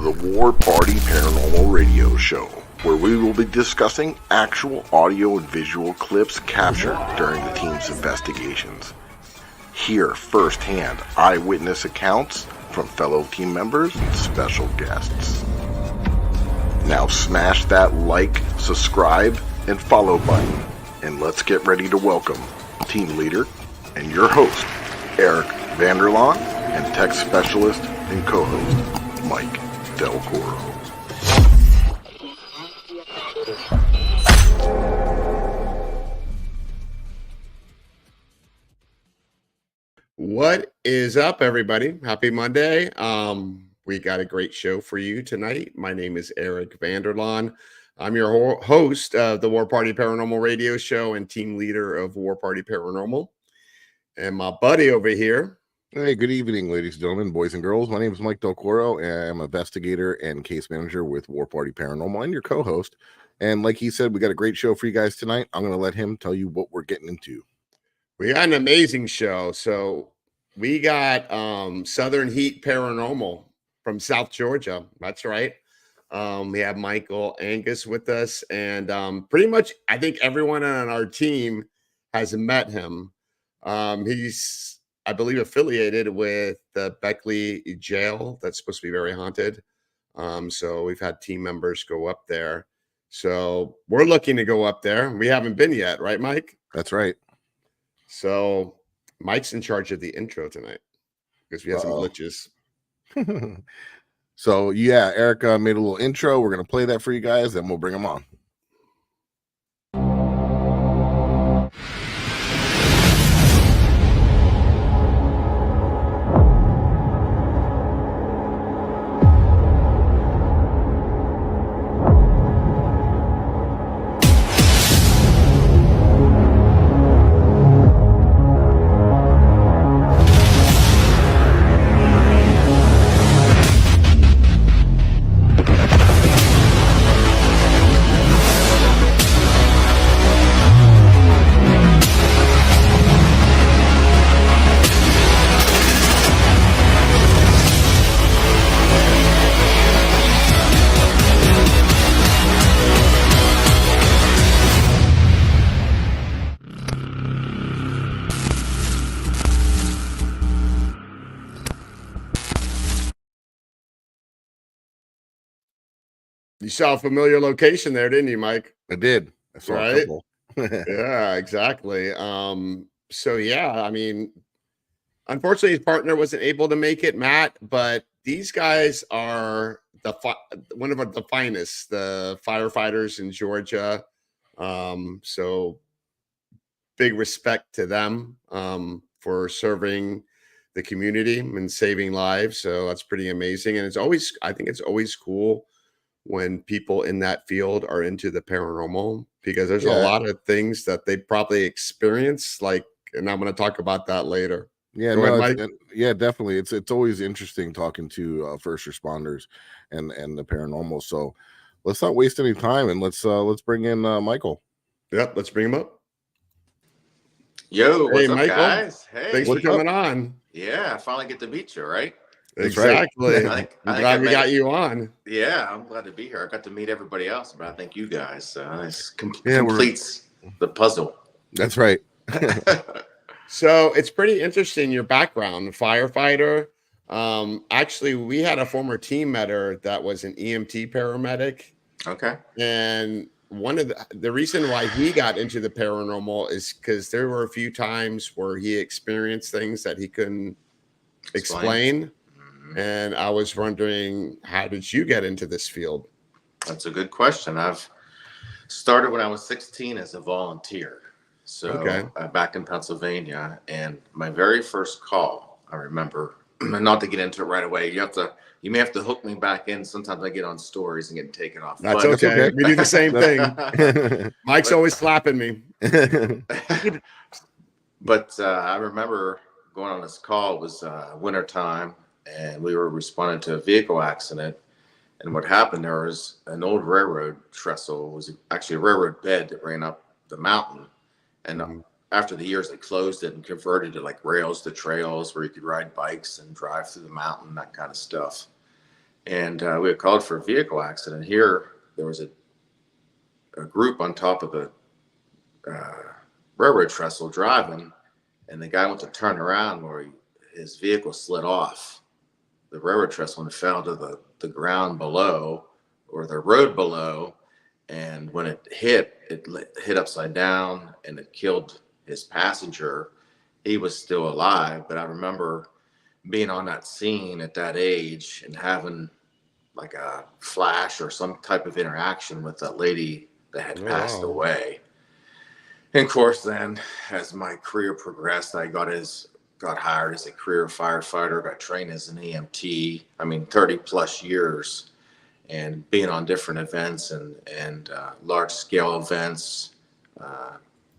the War Party Paranormal Radio Show, where we will be discussing actual audio and visual clips captured during the team's investigations. Hear firsthand eyewitness accounts from fellow team members and special guests. Now smash that like, subscribe, and follow button, and let's get ready to welcome team leader and your host, Eric Vanderlaan, and tech specialist and co-host, Mike Delcoro. What is up, everybody? Happy Monday. We got a great show for you tonight. My name is Eric Vanderlaan. I'm your host of the War Party Paranormal Radio Show and team leader of War Party Paranormal. And my buddy over here. Hey, good evening, ladies and gentlemen, boys and girls. My name is Mike Delcoro, and I'm an investigator and case manager with War Party Paranormal and your co-host. And like he said, we got a great show for you guys tonight. I'm going to let him tell you what we're getting into. We got an amazing show. So we got Southern Heat Paranormal from South Georgia. That's right. We have Michael Angus with us. And pretty much, I think everyone on our team has met him. He's, I believe, affiliated with the Beckley Jail. That's supposed to be very haunted. So we've had team members go up there. So we're looking to go up there. We haven't been yet, right, Mike? That's right. So Mike's in charge of the intro tonight because we have some glitches. So, yeah, Erica made a little intro. We're going to play that for you guys, then we'll bring them on. You saw a familiar location there, didn't you, Mike? I did. I saw a couple. Yeah, exactly. So yeah, I mean, unfortunately, his partner wasn't able to make it, Matt. But these guys are one of the finest, the firefighters in Georgia. So big respect to them for serving the community and saving lives. So that's pretty amazing. And I think it's always cool when people in that field are into the paranormal, because there's a lot of things that they probably experience, and I'm going to talk about that later. Yeah, definitely. It's always interesting talking to first responders and the paranormal. So let's not waste any time, and let's bring in Michael. Yep, let's bring him up. Yo, what's up, Michael? Guys? Hey, thanks for coming on. Yeah, I finally get to meet you, right? That's exactly. Right. I'm glad we got you on. Yeah, I'm glad to be here. I got to meet everybody else, but I think you guys completes the puzzle. That's right. So it's pretty interesting, your background, firefighter. Actually, we had a former team member that was an EMT paramedic. Okay. And one of the reason why he got into the paranormal is because there were a few times where he experienced things that he couldn't explain. And I was wondering, how did you get into this field? That's a good question. I've started when I was 16 as a volunteer. So back in Pennsylvania, and my very first call, I remember, not to get into it right away. You may have to hook me back in. Sometimes I get on stories and get taken off. That's okay. We do the same thing. Mike's always slapping me. But I remember going on this call. It was wintertime, and we were responding to a vehicle accident. And what happened, there was an old railroad trestle. It was actually a railroad bed that ran up the mountain. And after the years, they closed it and converted it like rails to trails where you could ride bikes and drive through the mountain, that kind of stuff. and we had called for a vehicle accident. Here, there was a group on top of a railroad trestle driving, and the guy went to turn around where his vehicle slid off the railroad trestle and fell to the ground below, or the road below. And when it hit upside down, and it killed his passenger. He was still alive, but I remember being on that scene at that age and having like a flash or some type of interaction with that lady that had passed away. And of course, then as my career progressed, I got hired as a career firefighter, got trained as an EMT. I mean, 30 plus years, and being on different events and large scale events,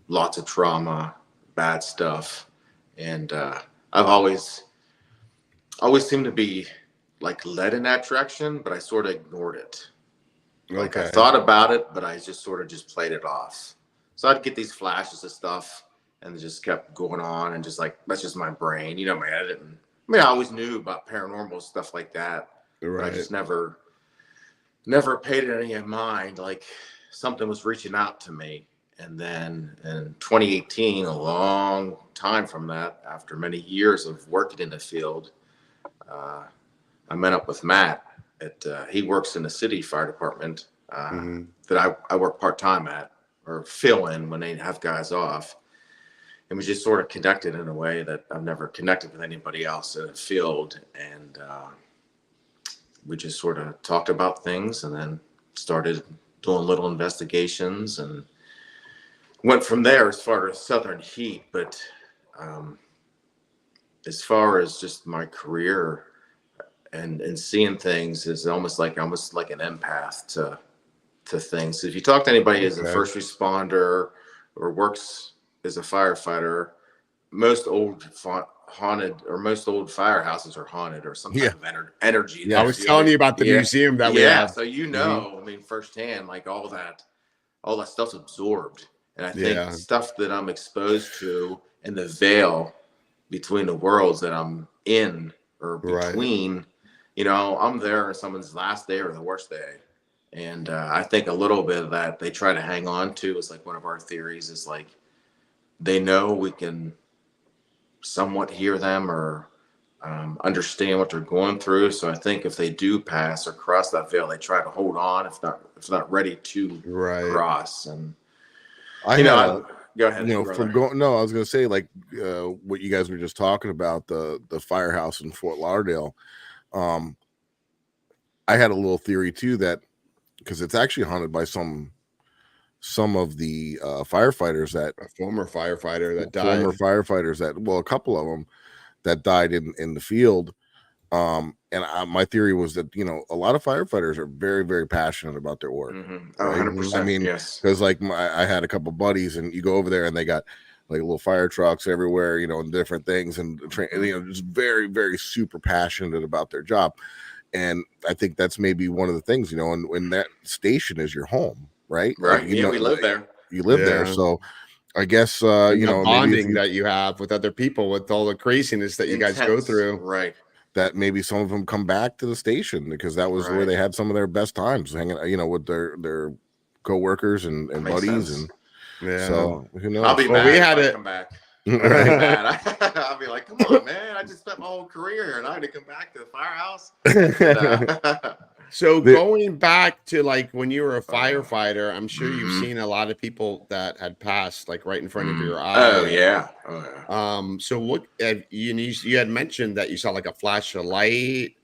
lots of trauma, bad stuff. And I've always seemed to be like led in that direction, but I sort of ignored it. Like I thought about it, but I just sort of just played it off. So I'd get these flashes of stuff, and it just kept going on, and just like, that's just my brain, you know. I always knew about paranormal stuff like that, but I just never paid it any mind. Like something was reaching out to me. And then in 2018, a long time from that, after many years of working in the field, I met up with Matt. He works in the city fire department that I work part-time at, or fill in when they have guys off. And we just sort of connected in a way that I've never connected with anybody else in the field. And we just sort of talked about things, and then started doing little investigations, and went from there as far as Southern Heat. But as far as just my career and seeing things is almost like an empath to things. If you talk to anybody as a first responder or works as a firefighter, most old firehouses are haunted, or some type of energy. Yeah, I was telling you about the museum that we have. So I mean, firsthand, like all that stuff's absorbed. And I think stuff that I'm exposed to, and the veil between the worlds that I'm in or between, I'm there on someone's last day or the worst day. And I think a little bit of that they try to hang on to is like one of our theories is like, they know we can somewhat hear them or understand what they're going through. So I think if they do pass or cross that veil, they try to hold on, if not ready to cross. And go ahead. I was going to say, like what you guys were just talking about, the firehouse in Fort Lauderdale. I had a little theory too, that because it's actually haunted by some of the firefighters that a former firefighter that died. Former firefighters that, well, a couple of them that died in the field. And my theory was that, a lot of firefighters are very, very passionate about their work. 100%. I mean, because like I had a couple buddies, and you go over there and they got like little fire trucks everywhere, and different things, and just very, very super passionate about their job. And I think that's maybe one of the things, and when that station is your home, right? Right. We live there. You live there. So I guess, the bonding that you have with other people, with all the craziness that you guys go through. Right. That maybe some of them come back to the station because that was where they had some of their best times hanging, with their coworkers and buddies. Sense. And so who knows? I'll be mad we had to come back. I'll be like, come on, man! I just spent my whole career here, and I had to come back to the firehouse. So going back to like when you were a firefighter, I'm sure you've seen a lot of people that had passed like right in front of your eyes. Oh yeah. So what you had mentioned that you saw like a flash of light.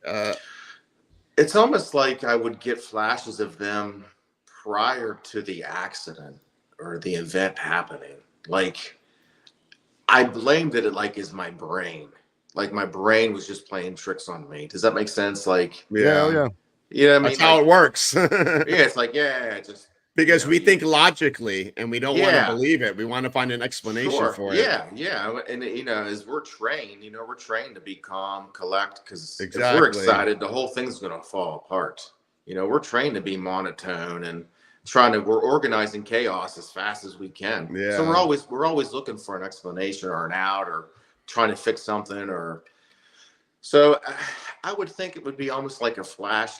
It's almost like I would get flashes of them prior to the accident or the event happening. Like I blamed it like is my brain. Like my brain was just playing tricks on me. Does that make sense? Like yeah. Yeah, I mean, that's how it works. It's like, just because we think logically and we don't want to believe it. We want to find an explanation for it. Yeah. And as we're trained, we're trained to be calm, collect, because if we're excited, the whole thing's gonna fall apart. We're trained to be monotone and we're organizing chaos as fast as we can. Yeah. So we're always looking for an explanation or an out or trying to fix something or So I would think it would be almost like a flash,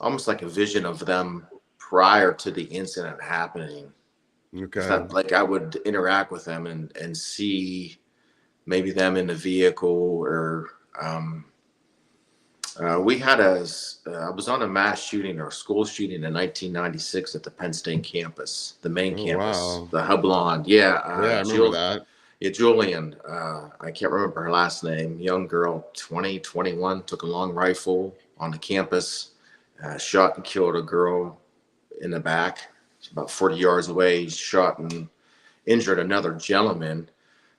almost like a vision of them prior to the incident happening. Okay. It's not like I would interact with them and see maybe them in the vehicle or I was on a mass shooting or school shooting in 1996 at the Penn State campus, the main campus, Wow. the Hublon. Yeah. Yeah, I remember that. Yeah, Julian, I can't remember her last name, young girl, 20, 21, took a long rifle on the campus, shot and killed a girl in the back. She's about 40 yards away, shot and injured another gentleman.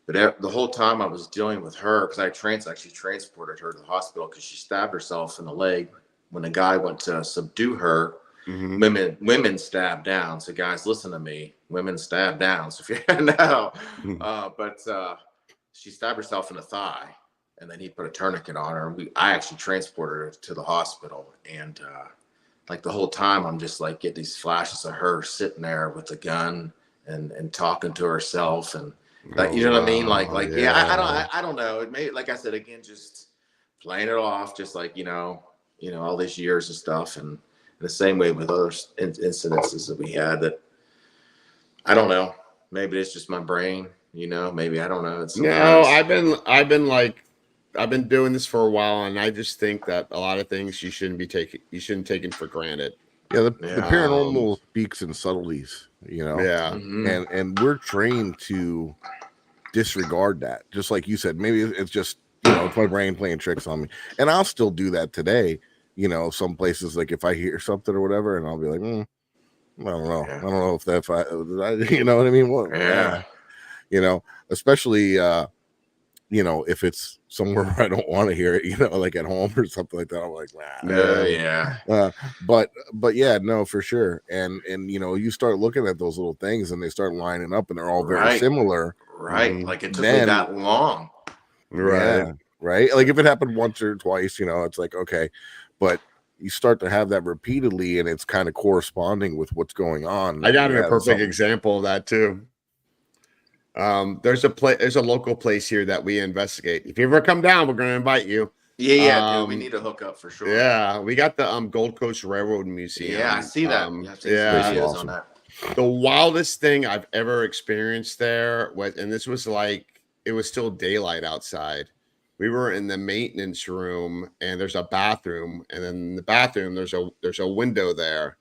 But the whole time I was dealing with her, because I actually transported her to the hospital because she stabbed herself in the leg. When the guy went to subdue her, women stab down. So guys, listen to me. Women stab down. So if you know, but she stabbed herself in the thigh, and then he put a tourniquet on her. I actually transported her to the hospital, and like the whole time I'm just like get these flashes of her sitting there with a gun and talking to herself, and that, you know what I mean? Like yeah, I don't know. It may, like I said again, just playing it off, just like you know all these years of stuff, and the same way with other incidences that we had. That I don't know. Maybe it's just my brain. Maybe I don't know. It's no. I've been doing this for a while, and I just think that a lot of things you shouldn't take for granted. Yeah, the paranormal speaks in subtleties, Yeah. And we're trained to disregard that. Just like you said, maybe it's just, it's my brain playing tricks on me. And I'll still do that today. Some places, like if I hear something or whatever, and I'll be like, I don't know. Yeah. I don't know if that, you know what I mean? Well, especially, if it's somewhere where I don't want to hear it, like at home or something like that, I'm like, nah. But yeah, no, for sure. And you start looking at those little things and they start lining up and they're all very similar. Right. Like it took me that long. Right. Yeah, right. Like if it happened once or twice, it's like, okay, but you start to have that repeatedly and it's kind of corresponding with what's going on. I got a perfect example of that too. There's a local place here that we investigate. If you ever come down, we're going to invite you. Yeah, dude, we need to hook up for sure. Yeah, we got the Gold Coast Railroad Museum. Yeah, I see that. Yeah, awesome. On that. The wildest thing I've ever experienced there was, and this was like, it was still daylight outside. We were in the maintenance room, and there's a bathroom, and then in the bathroom there's a window there.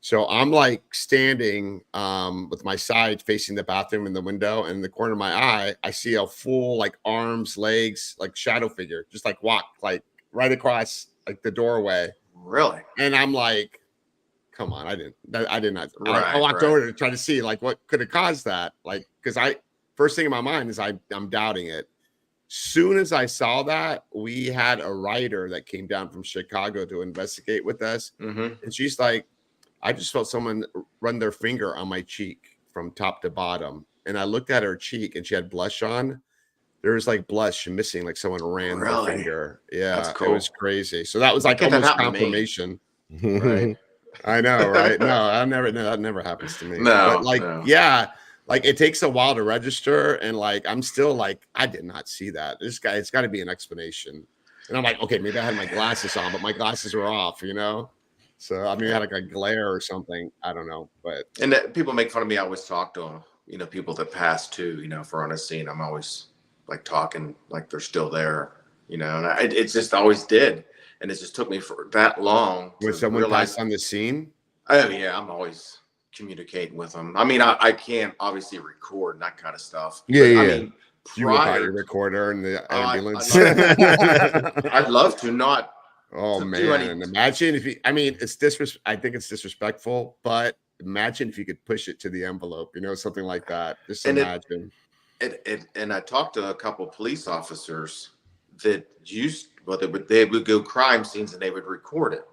So I'm like standing with my side facing the bathroom in the window, and in the corner of my eye, I see a full like arms, legs, like shadow figure, just like walk like right across like the doorway. Really? And I'm like, come on, I did not. I walked over to try to see like what could have caused that, like because first thing in my mind is I'm doubting it. Soon as I saw that, we had a writer that came down from Chicago to investigate with us, and she's like, I just felt someone run their finger on my cheek from top to bottom. And I looked at her cheek and she had blush on. There was like blush missing, like someone ran their finger. Yeah, that's cool. It was crazy. So that was like almost confirmation. Right. I know, right? No, that never happens to me. No, but yeah, like it takes a while to register. And like, I'm still like, I did not see that. This guy, it's got to be an explanation. And I'm like, okay, maybe I had my glasses on, but my glasses were off, So I mean, I had like a glare or something. I don't know, but people make fun of me. I always talk to people that pass too. If we're on a scene, I'm always like talking like they're still there. And it just always did, and it just took me for that long. When someone passed on the scene, oh yeah, I'm always communicating with them. I mean, I can't obviously record and that kind of stuff. Yeah, yeah. I mean, you would buy your recorder in the ambulance. I'd love to not. Oh man! Imagine if I think it's disrespectful, but imagine if you could push it to the envelope, something like that. Just imagine. And I talked to a couple of police officers that they would go crime scenes and they would record it.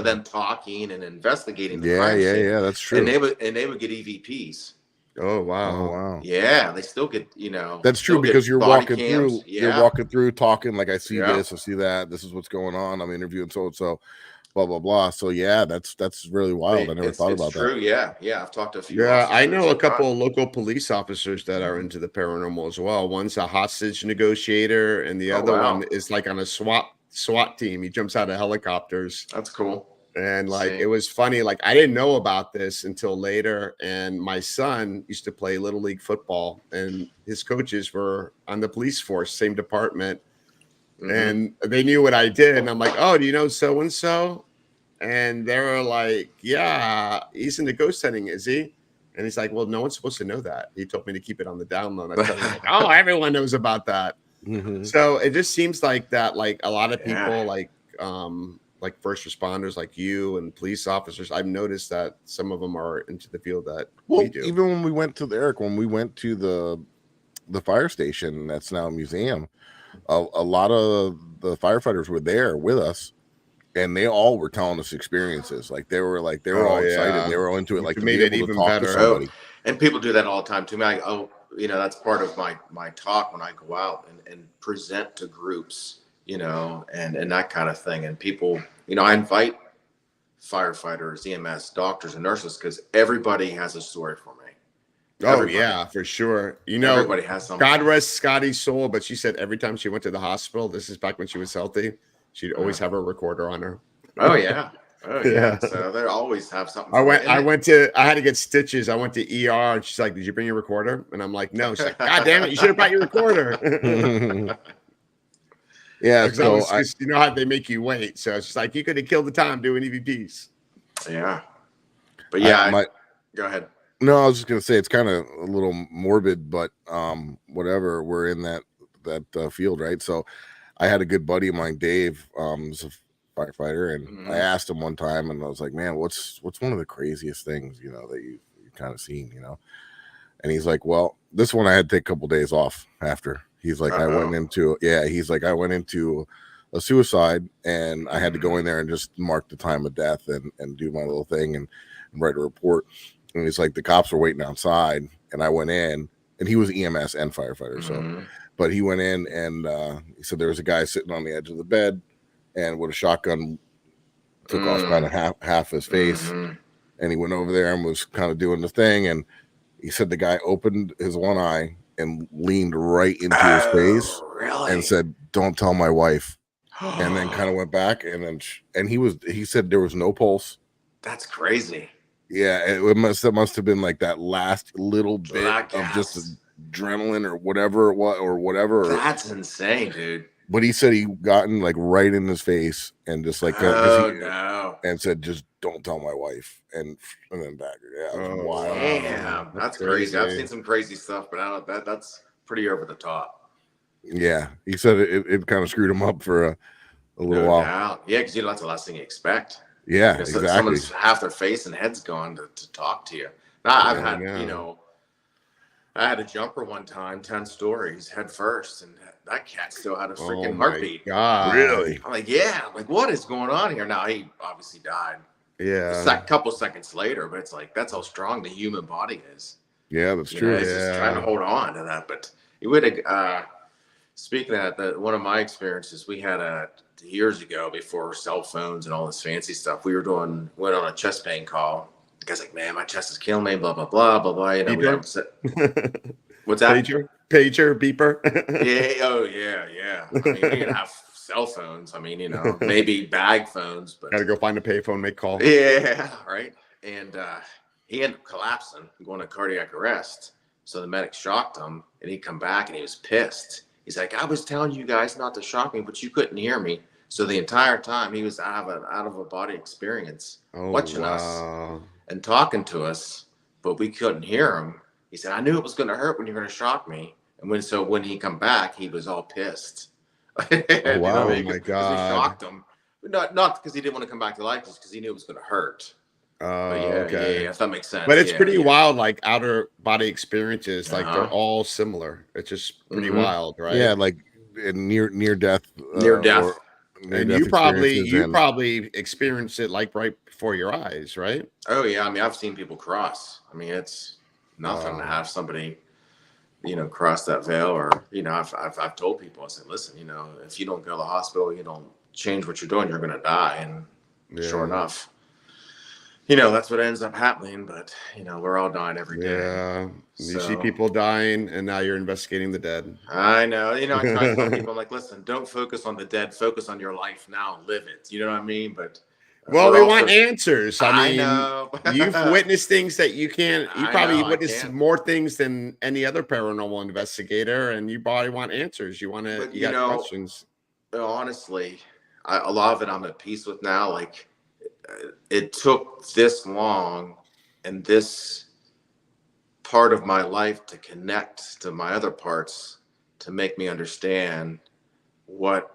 Them talking and investigating the crime scene. Yeah, that's true. And they would get EVPs. Oh wow. Yeah, they still get, That's true because you're walking through, talking like I see this, I see that, this is what's going on, I'm interviewing so. blah blah blah. So yeah, that's really wild. I never thought about it's true. that. Yeah. I've talked to a few. Yeah, I officers know a that couple of local police officers that are Mhm. into the paranormal as well. One's a hostage negotiator, and the Oh other one wow, is like on a SWAT team. He jumps out of helicopters. that's cool. And like See, it was funny, like I didn't know about this until later. And my son used to play little league football, and his coaches were on the police force, same department, and they knew what I did. And I'm like, oh, do you know so and so? And they were like, yeah, he's into ghost hunting, is he? And he's like, well, no one's supposed to know that. He told me to keep it on the down low. And I told him, like, oh, everyone knows about that. Mhm. So it just seems like that, like a lot of Yeah. people, like first responders like you and police officers, I've noticed that some of them are into the field that Well, we do. even when we went to the fire station that's now a museum, a lot of the firefighters were there with us, and they all were telling us experiences. Like they were Oh, all excited. yeah. They were all into it. Which Like to made be it able to even talk to better. somebody. and people do that all the time to me. That's part of my talk when I go out and present to groups, and that kind of thing. And people, I invite firefighters, EMS, doctors, and nurses because everybody has a story for me. Oh, Everybody. yeah, for sure. Everybody has something. God rest Scotty's soul, but she said every time she went to the hospital, this is back when she was healthy, she'd always have a recorder on her. Oh yeah. Oh yeah. Yeah. So they always have something. I for had to get stitches. I went to ER, and she's like, did you bring your recorder? And I'm like, no. She's like, God damn it, you should have brought your recorder. Yeah, so you know how they make you wait. So it's just like, you could have killed the time doing EVPs. Yeah. But yeah, go ahead. No, I was just gonna say it's kind of a little morbid, but whatever. We're in that field, right? So I had a good buddy of mine, Dave, is a firefighter, and I asked him one time, and I was like, "Man, what's one of the craziest things that you've kind of seen?" And he's like, "Well, this one I had to take a couple days off after." He's like, I went into a suicide, and I had to go in there and just mark the time of death and do my little thing and write a report. And he's like, the cops were waiting outside, and I went in, and he was EMS and firefighter. So, but he went in, and he said there was a guy sitting on the edge of the bed, and with a shotgun, took off kind of half his face, and he went over there and was kind of doing the thing. And he said the guy opened his one eye and leaned right into his face, really? and said, "Don't tell my wife." And then kind of went back, and he said there was no pulse. That's crazy. Yeah, it must have been like that last little bit Black of gas. just adrenaline or whatever it was, or whatever. That's insane, dude. But he said he gotten like right in his face and just like no. and said, "Just don't tell my wife," and then back. Yeah, it was wild. Damn, that's crazy. I've seen some crazy stuff, but I don't. That's pretty over the top. Yeah, he said it kind of screwed him up for a little while. Doubt. Yeah, because that's the last thing you expect. Yeah, exactly. Someone's half their face and head's gone to talk to you. Now, I've had, I had a jumper one time, 10 stories head first, and that cat still had a freaking heartbeat. God. Really? I'm like, yeah, what is going on here? Now, he obviously died Yeah. a couple seconds later, but it's like, that's how strong the human body is. Yeah, that's true. It's just trying to hold on to that. But it would speaking of that, one of my experiences, we had years ago before cell phones and all this fancy stuff, went on a chest pain call. The guy's like, man, my chest is killing me, blah, blah, blah, blah, blah. What's that? Pager, beeper. Yeah. Oh, yeah. I mean, you can have cell phones. I mean, maybe bag phones, but Gotta go find a payphone, make call. Yeah, right. And he ended up collapsing, going to cardiac arrest. So the medic shocked him, and he come back, and he was pissed. He's like, I was telling you guys not to shock me, but you couldn't hear me. So the entire time he was out of a body experience, watching us and talking to us, but we couldn't hear him. He said, I knew it was going to hurt when you're going to shock me. And when he come back, he was all pissed. Oh, wow. Oh, my God. We shocked him. Not because he didn't want to come back to life, just because he knew it was going to hurt. Okay. Yeah, if that makes sense. But it's pretty wild, like outer body experiences, like they're Uh-huh. all similar. It's just pretty wild, right? Yeah, like near death. Near death. And you probably experienced it like right before your eyes, right? Oh yeah, I mean, I've seen people cross. I mean, it's nothing to have somebody, cross that veil, or I've told people, I said, listen, if you don't go to the hospital, you don't change what you're doing, you're gonna die. And Sure enough, that's what ends up happening. But we're all dying every day. Yeah, you see So people dying, and now you're investigating the dead. I know. I try to tell people, I'm like, listen, don't focus on the dead. Focus on your life now. Live it. You know what I mean? But Well, we're we also, want answers. I mean, know. you've witnessed things that you can't. You I probably know, I witnessed can't. more things than any other paranormal investigator, and you probably want answers. You want to. But You got questions. honestly, a lot of it I'm at peace with now. Like, it took this long and this part of my life to connect to my other parts to make me understand what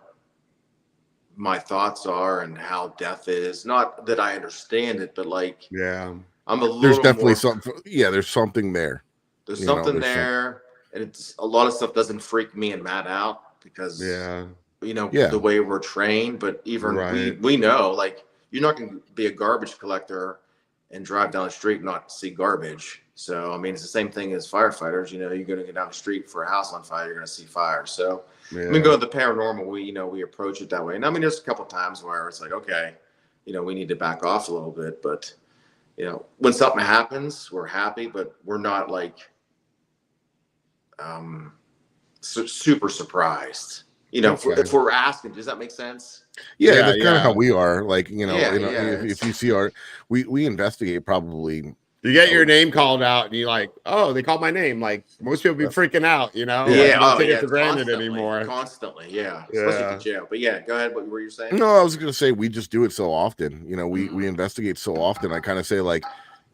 my thoughts are and how death is. Not that I understand it, but like, Yeah, I'm a little There's definitely more, something. Yeah, there's something there. there's something there, and it's a lot of stuff doesn't freak me and Matt out because yeah, the way we're trained. But even right. we know, like, you're not going to be a garbage collector and drive down the street and not see garbage. So I mean, it's the same thing as firefighters. You're going to get down the street for a house on fire, you're going to see fire. So Yeah. I mean, go to the paranormal, we approach it that way. And I mean, there's a couple of times where it's like, okay, we need to back off a little bit. But when something happens, we're happy, but we're not like super surprised. If we're asking, does that make sense? Yeah, that's kind of how we are. Like, if you see we investigate probably. You get your name called out, and you're like, "Oh, they called my name." Like most people be freaking out, Yeah, Like, don't take it for granted anymore. Constantly, especially at the jail. But yeah, go ahead. What were you saying? No, I was going to say we just do it so often. We investigate so often. I kind of say, like,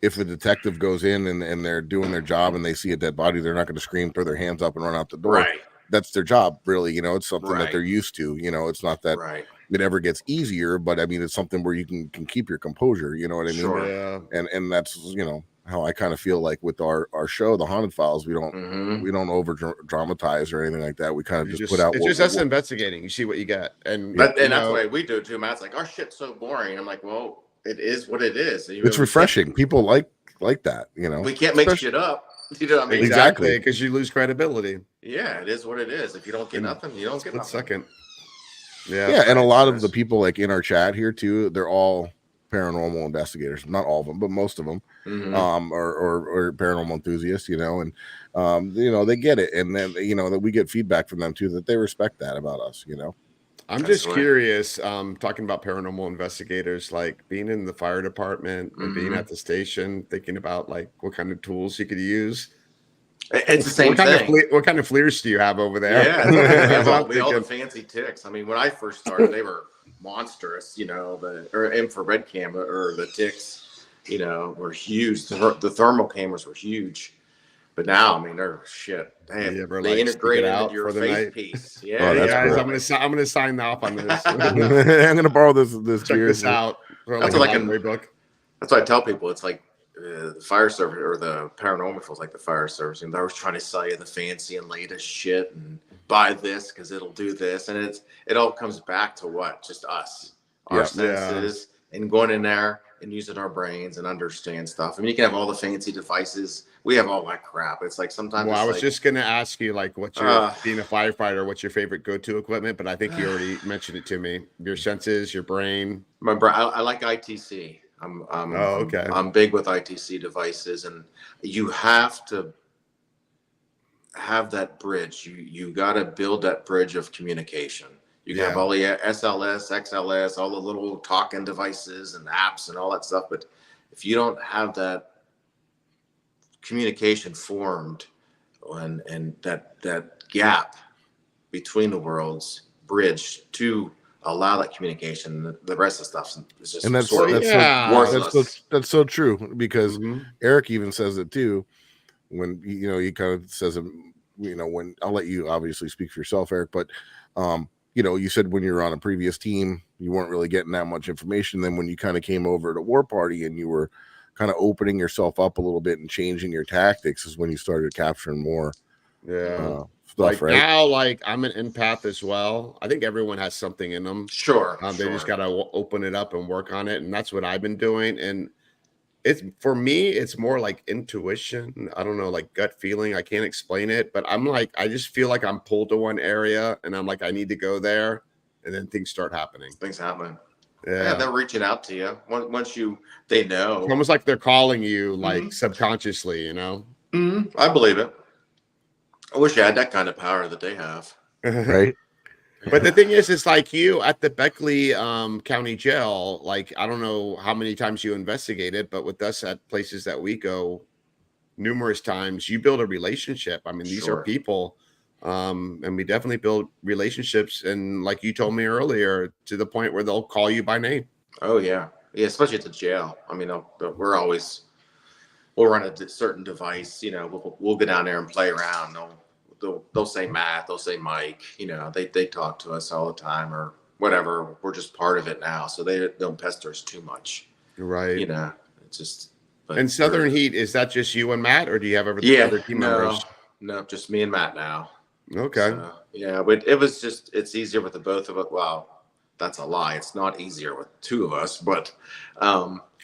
if a detective goes in and they're doing their job and they see a dead body, they're not going to scream, throw their hands up, and run out the door. Right. That's their job, really. It's something that they're used to. It's not that it ever gets easier, but I mean, it's something where you can keep your composure. You know what I mean? Sure. Yeah. And that's how I kind of feel like with our show, The Haunted Files. We don't over dramatize or anything like that. We kind of just put out. It's just us investigating. You see what you got, and that's the way we do it too. Matt's like, our shit's so boring. I'm like, well, it is what it is. It's refreshing. People like that. We can't make shit up. You know what I mean? Exactly, because you lose credibility. Yeah, it is what it is. If you don't get nothing, you don't get nothing. Second. Yeah, and a lot of the people like in our chat here too, they're all paranormal investigators. Not all of them, but most of them, or paranormal enthusiasts. And they get it, and then that we get feedback from them too that they respect that about us. I'm just curious, talking about paranormal investigators, like being in the fire department and being at the station, thinking about like what kind of tools you could use. It's the same thing. What kind of FLIRs do you have over there? Yeah, we all the fancy ticks. I mean, when I first started, they were monstrous. The infrared camera or the ticks, were huge. The thermal cameras were huge. But now, I mean, they're shit. They integrate into your face piece. Yeah, guys, I'm gonna sign off on this. I'm gonna borrow this. Check this out. That's like a book. That's what I tell people. It's like the fire service or the paranormal feels like the fire service, and they're always trying to sell you the fancy and latest shit and buy this because it'll do this, and it all comes back to what? Just us, our senses, and going in there and using our brains and understand stuff. I mean, you can have all the fancy devices. We have all that crap. It's like sometimes. Well, I was just gonna ask you, like, what's your being a firefighter? What's your favorite go-to equipment? But I think you already mentioned it to me. Your senses, your brain. My brain. I like ITC. I'm big with ITC devices, and you have to have that bridge. You got to build that bridge of communication. You can have all the SLS, XLS, all the little talking devices and apps and all that stuff. But if you don't have that communication formed and that gap between the worlds bridged to allow that communication, the rest of the stuff is just worthless. That's so true, because Eric even says it too when he kind of says it, when I'll let you obviously speak for yourself, Eric, but you said when you were on a previous team you weren't really getting that much information. Then when you kind of came over to War Party and you were kind of opening yourself up a little bit and changing your tactics is when you started capturing more stuff, like, right? Now, like, I'm an empath as well. I think everyone has something in them. Sure. They just got to open it up and work on it. And that's what I've been doing. And for me, it's more like intuition. I don't know, like gut feeling. I can't explain it, but I'm like, I just feel like I'm pulled to one area and I'm like, I need to go there. And then things start happening. Things happen. Yeah, they're reaching out to you once they know. It's almost like they're calling you, like subconsciously, you know. I believe it. I wish I had that kind of power that they have. Right. But the thing is, it's like you at the Beckley County Jail. Like, I don't know how many times you investigated, but with us at places that we go numerous times, you build a relationship. I mean, these are people, and we definitely build relationships. And like you told me earlier, to the point where they'll call you by name. Oh yeah, especially at the jail. I mean, we'll run a certain device. You know, we'll go down there and play around. They'll say Matt, they'll say Mike. You know, they talk to us all the time or whatever. We're just part of it now, so they don't pester us too much. Right. You know, it's just. And Southern Heat, is that just you and Matt, or do you have other team members? No, just me and Matt now. Okay. So, yeah, but it's easier with the both of us. Well, that's a lie. It's not easier with two of us, but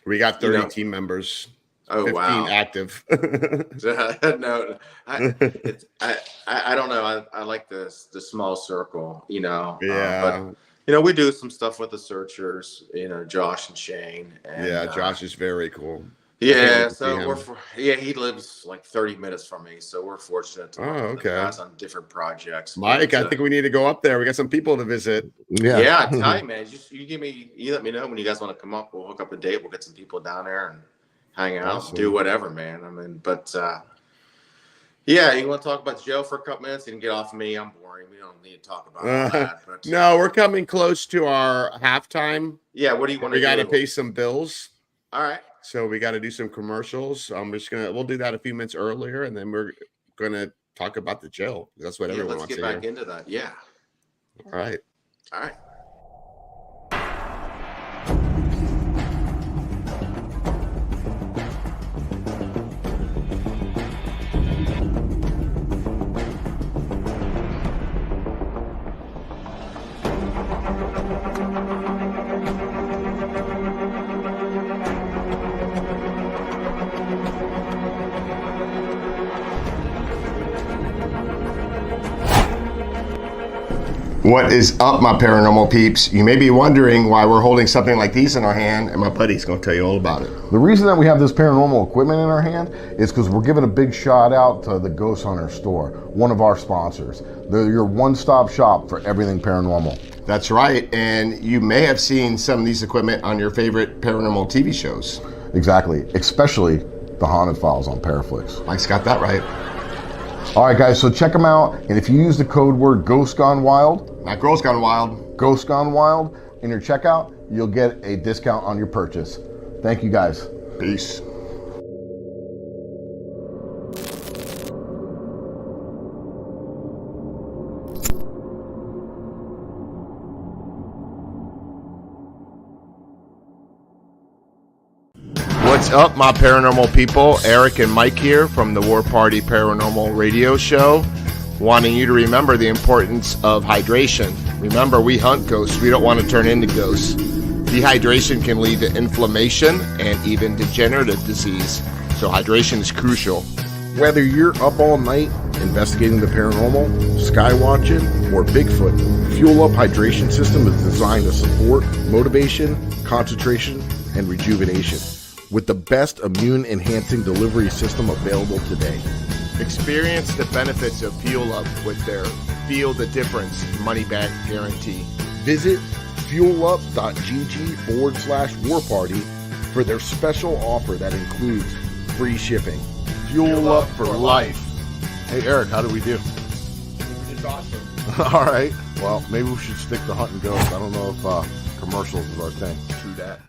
we got 30 team members. Oh 15 wow, active. No, I don't know. I like the small circle, you know. Yeah. But we do some stuff with the searchers, Josh and Shane. And, Josh is very cool. Yeah, so he lives like 30 minutes from me, so we're fortunate to work with guys on different projects. Mike, I think we need to go up there. We got some people to visit. Yeah, I tell you, man, you let me know when you guys want to come up. We'll hook up a date. We'll get some people down there and hang out, do whatever, man. I mean, but you want to talk about Joe for a couple minutes? You can get off of me. I'm boring. We don't need to talk about all that. But no, we're coming close to our halftime. Yeah, what do you want to do? We got to pay some bills. All right. So we got to do some commercials. We'll do that a few minutes earlier, and then we're gonna talk about the jail. That's what everyone wants to hear. Let's get back into that. Yeah. All right. All right. What is up, my paranormal peeps? You may be wondering why we're holding something like these in our hand, and my buddy's going to tell you all about it. The reason that we have this paranormal equipment in our hand is because we're giving a big shout out to the Ghost Hunter store, one of our sponsors. They're your one-stop shop for everything paranormal. That's right, and you may have seen some of these equipment on your favorite paranormal TV shows. Exactly, especially the Haunted Files on Paraflix. Mike's got that right. All right, guys, so check them out, and if you use the code word Ghost Gone Wild, not Girls Gone Wild, Ghost Gone Wild, in your checkout, you'll get a discount on your purchase. Thank you, guys. Peace. What's up, my paranormal people? Eric and Mike here from the War Party Paranormal Radio Show, wanting you to remember the importance of hydration. Remember, we hunt ghosts. We don't want to turn into ghosts. Dehydration can lead to inflammation and even degenerative disease, so hydration is crucial. Whether you're up all night investigating the paranormal, sky watching, or Bigfoot, Fuel Up Hydration System is designed to support motivation, concentration, and rejuvenation with the best immune-enhancing delivery system available today. Experience the benefits of Fuel Up with their Feel the Difference money-back guarantee. Visit fuelup.gg/warparty for their special offer that includes free shipping. Fuel Up for life. Hey, Eric, how do we do? It's awesome. All right. Well, maybe we should stick to hunting ghosts. I don't know if commercials is our thing. True that.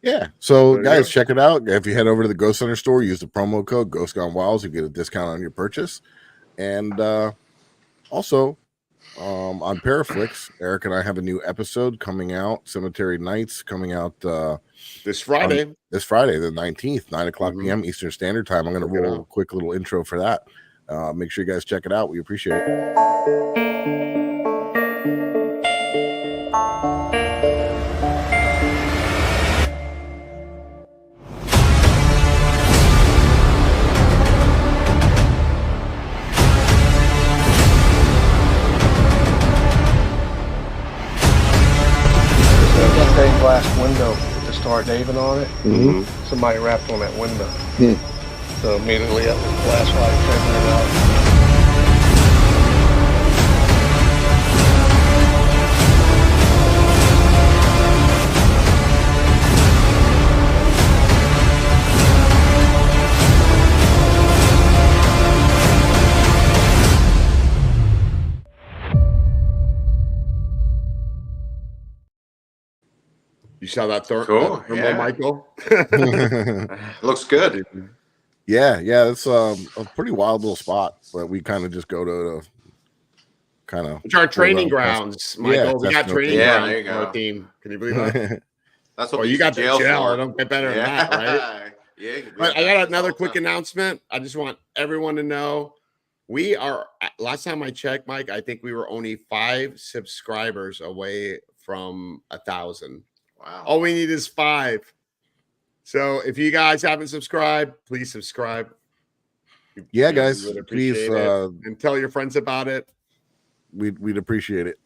Yeah. So, guys, check it out. If you head over to the Ghost Hunter store, use the promo code Ghost Gone Wild, you get a discount on your purchase. And also, on Paraflix, Eric and I have a new episode coming out, Cemetery Nights, coming out this Friday. This Friday, the 19th, 9 o'clock p.m. Eastern Standard Time. I'm going to roll a quick little intro for that. Make sure you guys check it out. We appreciate it. glass window with the Star David on it. Mhm. Somebody rapped on that window. Hmm. So immediately up with flashlight, checking it out. You saw that Cool, thermal, yeah. Michael? Looks good. Yeah, it's a pretty wild little spot, but we kind of just go to kind of It's our training grounds, Michael. We got training Yeah, grounds there you for our go. team. Can you believe that? That's what Well, we you use got the the jail jail. for. I don't get better than that, right? Yeah. You can be But on I got that another all the quick time. announcement. I just want everyone to know we are, last time I checked, Mike, I think we were only 5 subscribers away from 1,000. Wow. All we need is 5. So if you guys haven't subscribed, please subscribe. Yeah, We guys, would please, appreciate it. And tell your friends about it. we'd appreciate it.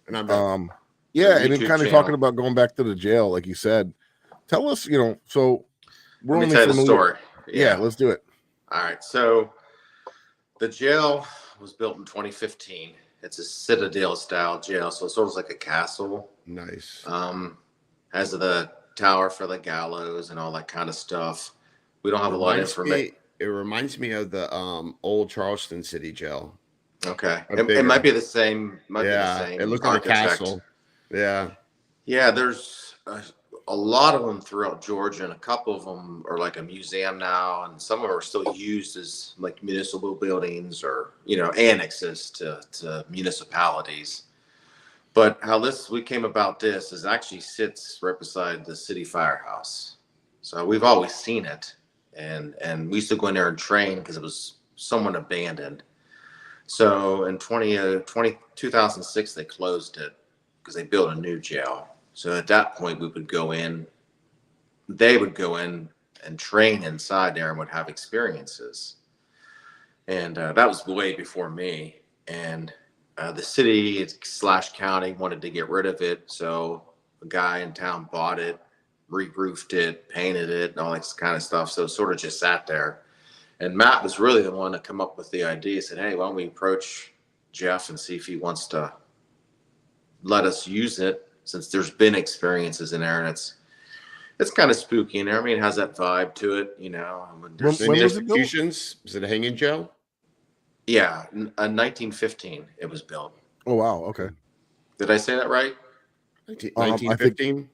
And I'm done. Yeah, The and then YouTube kind of channel. talking about going back to the jail, like you said. Tell us, so we're Let me only tell you the familiar. story. Yeah, let's do it. All right. So the jail was built in 2015. It's a citadel style jail, so it's sort of like a castle. Nice. Has the tower for the gallows and all that kind of stuff. We don't have a lot of information. It reminds me of the old Charleston City Jail. Okay. A It might bigger. be the same. Might be the same. It looks like a architect. castle. Yeah. Yeah, there's a lot of them throughout Georgia, and a couple of them are like a museum now, and some of them are still used as like municipal buildings or annexes to municipalities. But how we came about this is actually sits right beside the city firehouse, so we've always seen it, and we used to go in there and train because it was somewhat abandoned. So in 2006 they closed it because they built a new jail. So at that point, they would go in and train inside there and would have experiences. And that was way before me. And the city / county wanted to get rid of it. So a guy in town bought it, re-roofed it, painted it, and all that kind of stuff. So it sort of just sat there. And Matt was really the one to come up with the idea. He said, hey, why don't we approach Jeff and see if he wants to let us use it, since there's been experiences in there, and it's kind of spooky in there. I mean, it has that vibe to it, There's When was it built? executions? Is it a hanging jail? Yeah, 1915 it was built. Oh wow, okay. Did I say that right? 1915?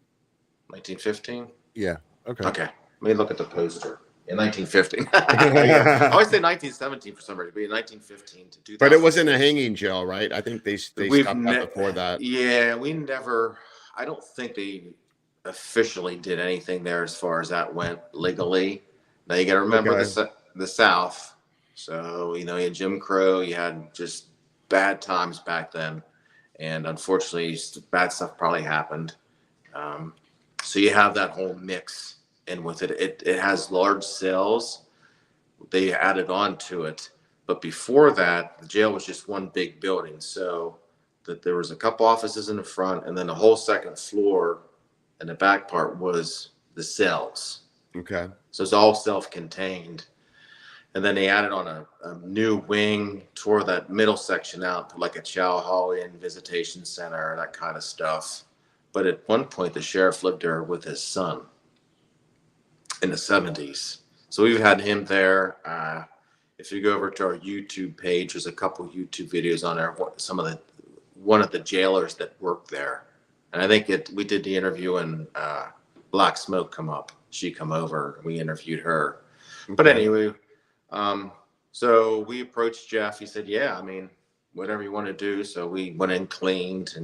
1915? Yeah, okay. Okay. Let me look at the poster. In 1915. I always say 1917 for some reason, but in 1915 to 2000. But it wasn't a hanging jail, right? I think they stopped that before that. Yeah, I don't think they officially did anything there as far as that went legally. Now you got to remember the South. So, you had Jim Crow, you had just bad times back then. And unfortunately, bad stuff probably happened. So you have that whole mix. And with it has large cells. They added on to it. But before that, the jail was just one big building. So that there was a couple offices in the front, and then the whole second floor and the back part was the cells. Okay. So it's all self-contained. And then they added on a new wing, tore that middle section out, put like a chow hall-in visitation center, that kind of stuff. But at one point, the sheriff lived there with his son in the 70s. So we've had him there. If you go over to our YouTube page, there's a couple YouTube videos on there. One of the jailers that worked there, and I think we did the interview and Black Smoke she come over. We interviewed her. Okay. But anyway, so we approached Jeff. He said, "Yeah, I mean, whatever you want to do." So we went in, cleaned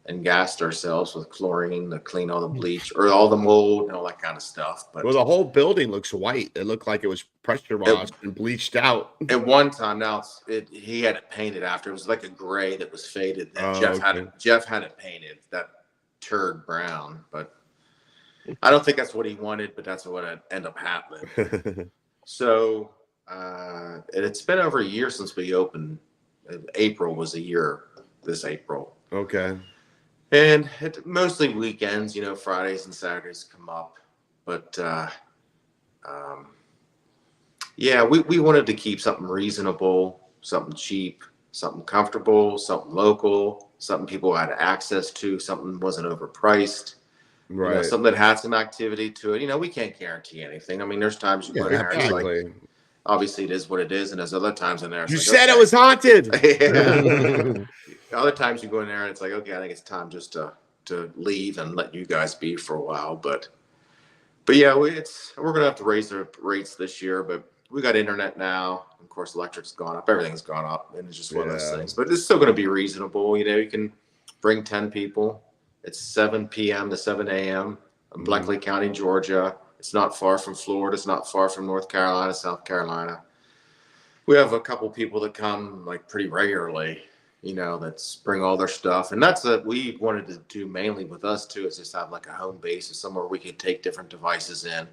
and gassed ourselves with chlorine to clean all the bleach or all the mold and all that kind of stuff. But the whole building looks white. It looked like it was pressure washed and bleached out. At one time, now he had it painted after. It was like a gray that was faded. Then Jeff had it painted, that turd brown. But I don't think that's what he wanted, but that's what ended up happening. So it's been over a year since we opened. April was a year this April. Okay. And mostly weekends, Fridays and Saturdays come up. But yeah, we wanted to keep something reasonable, something cheap, something comfortable, something local, something people had access to, something wasn't overpriced. Right. Something that had some activity to it. We can't guarantee anything. I mean, there's times you go in there, it's like, Exactly. obviously it is what it is, and there's other times in there it's You like, said it okay. was haunted. Yeah. Other times you go in there and it's like, okay, I think it's time just to leave and let you guys be for a while. But yeah, we're gonna have to raise the rates this year, but we got internet now. Of course, electric's gone up, everything's gone up, and it's just one of those Yeah. things. But it's still gonna be reasonable. You can bring 10 people. It's 7 p.m. to 7 a.m. in Beckley County, Georgia. It's not far from Florida. It's not far from North Carolina, South Carolina. We have a couple people that come like pretty regularly, that's bring all their stuff. And that's what we wanted to do mainly with us too, is just have like a home base, is somewhere we could take different devices in,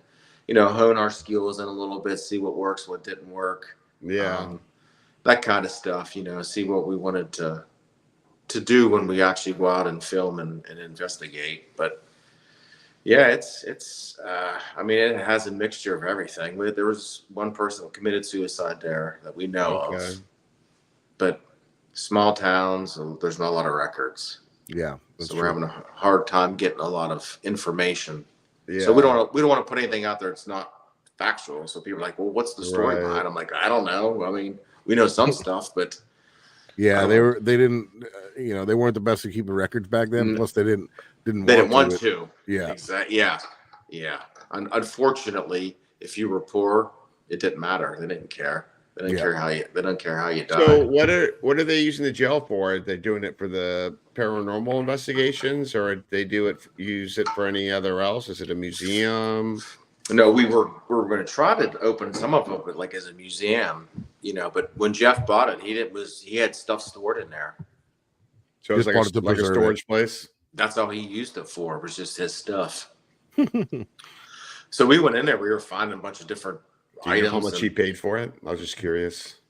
hone our skills in a little bit, see what works, what didn't work. Yeah. That kind of stuff, see what we wanted to do when we actually go out and film and investigate. But yeah, it's I mean, it has a mixture of everything. There was one person that committed suicide there that we know of, but small towns, there's not a lot of records. Yeah, So we're having a hard time getting a lot of information. Yeah. So we don't want to put anything out there that's not factual. So people are like, well, what's the story behind it? I'm like, I don't know. I mean, we know some stuff, but yeah, they didn't, they weren't the best at keeping records back then. Plus, they didn't want to. Yeah, exactly. Yeah. Unfortunately, if you were poor, it didn't matter. They didn't care. They didn't care how you. They don't care how you died. So what are they using the jail for? Are they doing it for the paranormal investigations, or they use it for any other else? Is it a museum? No, we were going to try to open some of it, like as a museum, But when Jeff bought it, he had stuff stored in there. So it's like a storage place. That's all he used it for. Was just his stuff. So we went in there. We were finding a bunch of different items. How much he paid for it? I was just curious.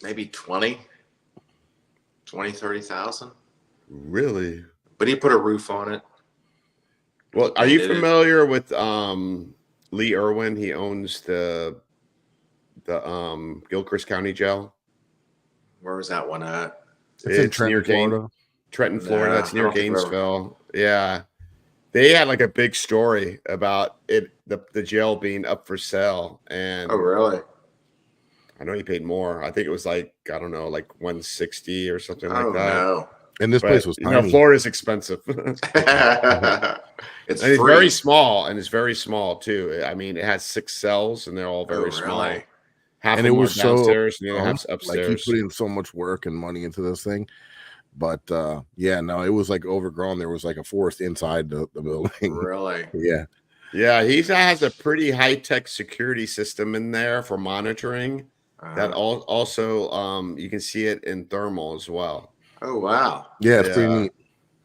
Maybe 30,000. Really? But he put a roof on it. Well, are you familiar with Lee Irwin? He owns the Gilchrist County Jail. Where was that one at? It's in Trenton, Florida. Trenton, Florida. It's near Gainesville. Yeah. They had like a big story about it, the jail being up for sale. And oh, really? I know he paid more. I think it was like, I don't know, like 160 or something like that. No. And this place was tiny. Florida's expensive. It's very small, and it's very small too. I mean, it has 6 cells, and they're all very small. Half and it was downstairs, so and half upstairs. Like he put in so much work and money into this thing, but yeah, no, it was like overgrown. There was like a forest inside the building. Really? Yeah. He has a pretty high-tech security system in there for monitoring. That also you can see it in thermal as well. Oh, wow. Yeah, it's pretty neat.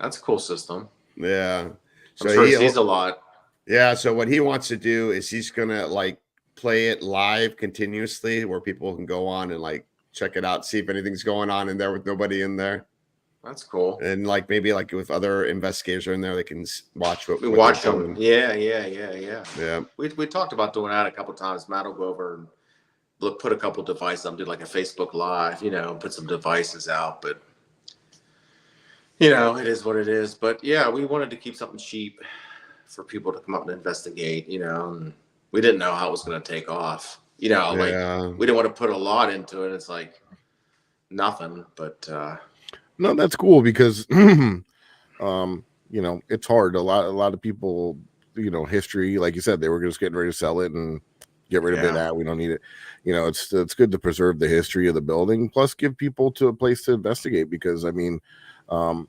That's a cool system. Yeah. So he sees a lot. Yeah. So what he wants to do is he's gonna like play it live continuously, where people can go on and like check it out, see if anything's going on in there with nobody in there. That's cool. And like maybe like if other investigators are in there, they can watch what watch them. Doing. Yeah. We talked about doing that a couple times. Matt will go over and put a couple devices on, do like a Facebook Live, put some devices out, but it is what it is. But yeah, we wanted to keep something cheap for people to come up and investigate, and we didn't know how it was going to take off. We didn't want to put a lot into it. It's like nothing, but no, that's cool because it's hard. A lot of people, history, like you said, they were just getting ready to sell it and get rid of it. We don't need it. It's good to preserve the history of the building, plus give people to a place to investigate, because I mean, the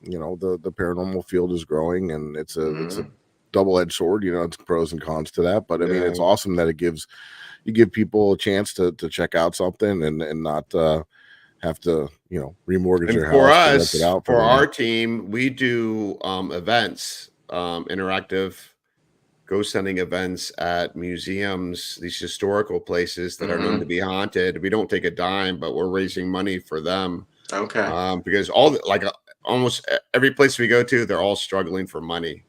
paranormal field is growing, and it's a double-edged sword. It's pros and cons to that, but I mean, it's awesome that you give people a chance to check out something and not have to remortgage their house. For our team, we do events, interactive ghost hunting events at museums, these historical places that are known to be haunted. We don't take a dime, but we're raising money for them. Okay. Because almost every place we go to, they're all struggling for money.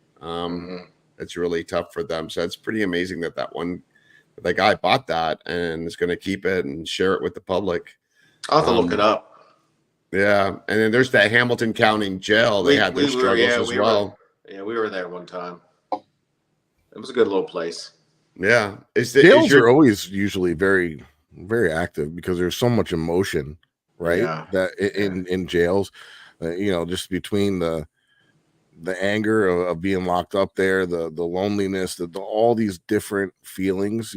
It's really tough for them. So it's pretty amazing that that guy bought that and is going to keep it and share it with the public. I'll have to look it up. Yeah, and then there's that Hamilton County Jail. They had their struggles as well. We were there one time. It was a good little place. Yeah, jails are always usually very, very active because there's so much emotion, right? Yeah. That in jails, just between the anger of being locked up there, the loneliness, all these different feelings,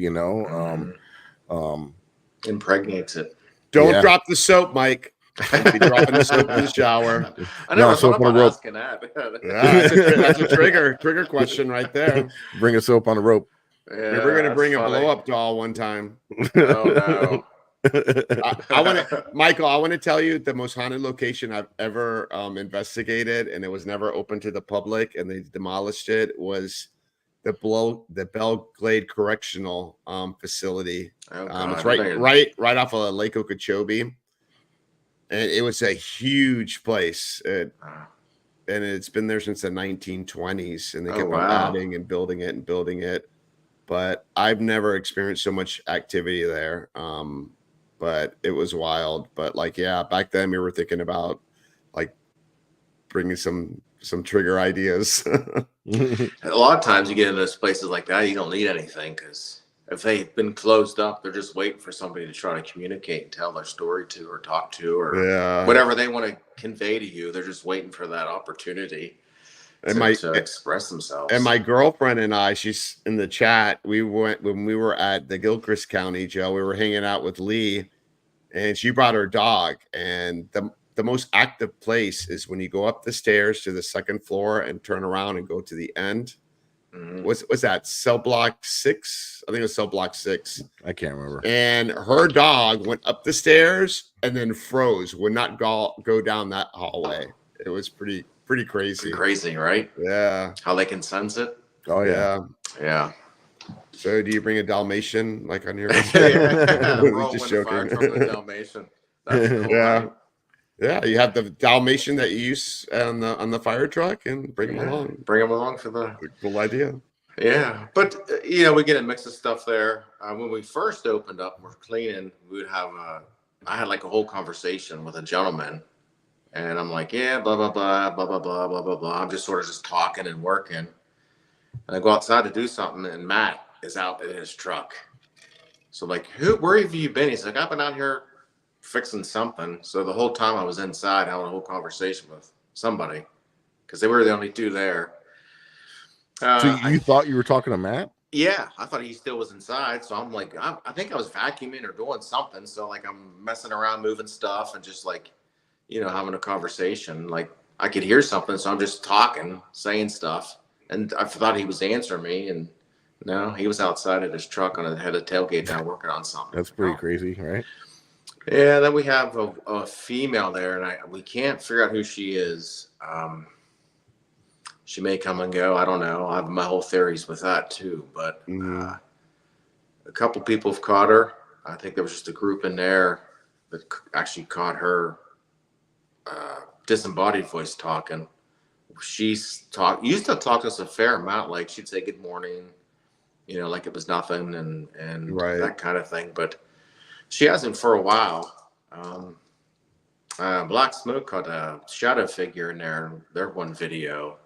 impregnates it. Don't drop the soap, Mike. Don't be dropping the soap in the shower. I never thought about asking that. That's a trigger question right there. Bring a soap on a rope. Yeah, we were going to bring a blow-up doll one time. Oh, no. Michael, I want to tell you the most haunted location I've ever investigated, and it was never open to the public, and they demolished it, was the Belglade Correctional Facility. It's right off of Lake Okeechobee. And it was a huge place. And it's been there since the 1920s, and they kept on adding and building it. But I've never experienced so much activity there. But it was wild. But back then we were thinking about bringing some trigger ideas. A lot of times you get into those places like that, you don't need anything, because if they've been closed up, they're just waiting for somebody to try to communicate and tell their story to, or talk to, or whatever they want to convey to you. They're just waiting for that opportunity to express themselves. And my girlfriend and I, she's in the chat. When we were at the Gilchrist County Jail, we were hanging out with Lee, and she brought her dog. And the most active place is when you go up the stairs to the second floor and turn around and go to the end. What's that? Cell block 6? I think it was cell block 6. I can't remember. And her dog went up the stairs and then froze, would not go down that hallway. It was pretty crazy. Pretty crazy, right? Yeah. How they can sense it. Oh yeah. Yeah. So do you bring a Dalmatian on your Just joking. Dalmatian. That's cool, yeah. Right? Yeah, you have the Dalmatian that you use on the fire truck, and bring them along. Bring them along for the cool idea. Yeah, but we get a mix of stuff there. When we first opened up, we're cleaning. We would have I had a whole conversation with a gentleman, and I'm like, yeah, blah blah blah blah blah blah blah blah blah. I'm just sort of just talking and working, and I go outside to do something, and Matt is out in his truck. So where have you been? He's like, I've been out here fixing something. So the whole time I was inside having a whole conversation with somebody, because they were the only two there. So you thought you were talking to Matt? Yeah, I thought he still was inside. So I'm like, I think I was vacuuming or doing something. So I'm messing around, moving stuff, and just having a conversation. I could hear something, so I'm just talking, saying stuff, and I thought he was answering me, and no, he was outside at his truck had a tailgate down working on something. That's pretty crazy, right? Yeah, then we have a female there, and we can't figure out who she is. She may come and go. I don't know. I have my whole theories with that too. But a couple people have caught her. I think there was just a group in there that actually caught her disembodied voice talking. Used to talk to us a fair amount. She'd say good morning, like it was nothing, and that kind of thing. But she hasn't for a while. Black Smoke caught a shadow figure in their one video,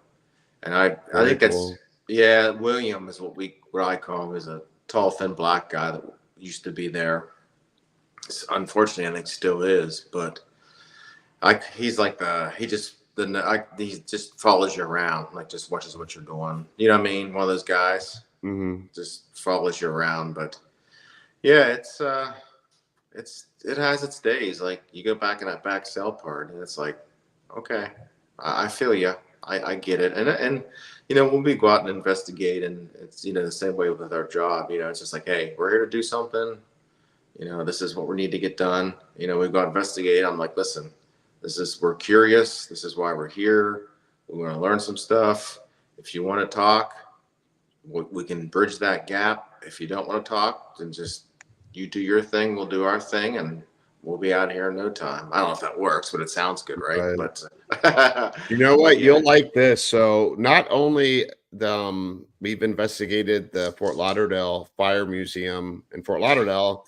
and I think that's cool. Yeah, William is what I call him, is a tall, thin black guy that used to be there. Unfortunately, I think still is, but he's he just follows you around, just watches what you're doing. You know what I mean? One of those guys, just follows you around. But yeah, it has its days. You go back in that back cell part, and it's okay, I feel you. I get it. And when we go out and investigate, and it's, the same way with our job, it's just hey, we're here to do something. This is what we need to get done. We go investigate. I'm like, listen, we're curious. This is why we're here. We want to learn some stuff. If you want to talk, we can bridge that gap. If you don't want to talk, then just you do your thing, we'll do our thing, and we'll be out here in no time. I don't know if that works, but it sounds good, right? Right. But You know what? yeah. You'll like this. So not only we've investigated the Fort Lauderdale Fire Museum in Fort Lauderdale,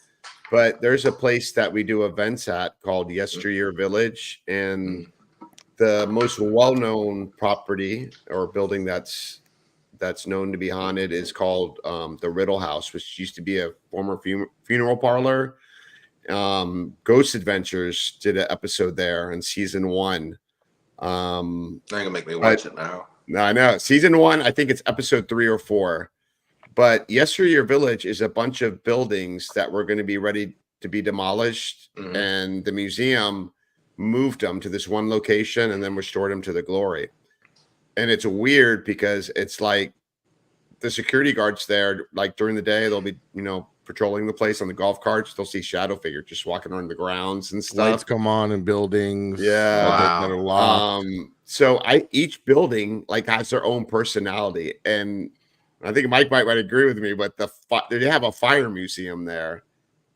but there's a place that we do events at called Yesteryear Village, and the most well-known property or building that's known to be haunted is called the Riddle House, which used to be a former funeral parlor. Ghost Adventures did an episode there in season 1. Not gonna make me watch it now. No, I know. Season 1, I think it's episode 3 or 4. But Yesteryear Village is a bunch of buildings that were going to be ready to be demolished, and the museum moved them to this one location and then restored them to the glory. And it's weird because it's like the security guards there, like during the day, they'll be, patrolling the place on the golf carts. They'll see shadow figures just walking around the grounds and stuff. Lights come on in buildings. Yeah. That are locked. So each building like has their own personality, and I think Mike might agree with me, but they have a fire museum there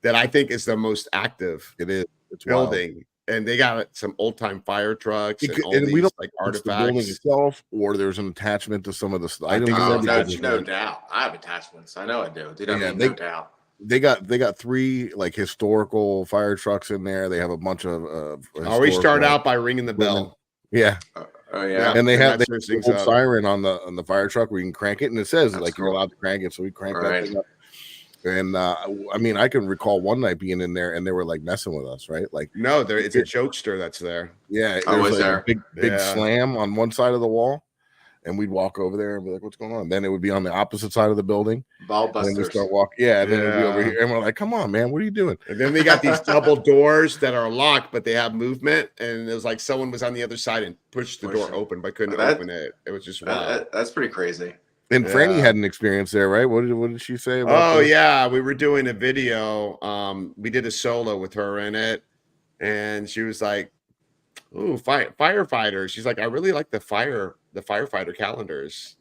that I think is the most active. It is. It's building, wild. And they got some old time fire trucks and all we these don't like it's the building artifacts. itself, or there's an attachment to some of the items. No doubt. I have attachments. I know I do. No doubt. They got 3 like historical fire trucks in there. They have a bunch of. We start out by ringing the bell. Yeah. Oh yeah. And they have the old siren on the fire truck where you can crank it, and it says like you're allowed to crank it, so we crank that thing up. And I mean, I can recall one night being in there, and they were like messing with us, right? Like, no, it's a jokester that's there. Yeah, there's like a big slam on one side of the wall, and we'd walk over there and be like, "What's going on?" Then it would be on the opposite side of the building. Ball busters. And we start walking. Yeah, and then it'd be over here, and we're like, "Come on, man, what are you doing?" And then they got these double doors that are locked, but they have movement, and it was like someone was on the other side and pushed the door open, but couldn't open it. It was just wild. That's pretty crazy. And Franny had an experience there, right? What did she say about this? Yeah, we were doing a video. We did a solo with her in it, and she was like, "Ooh, firefighters." She's like, "I really like the firefighter calendars.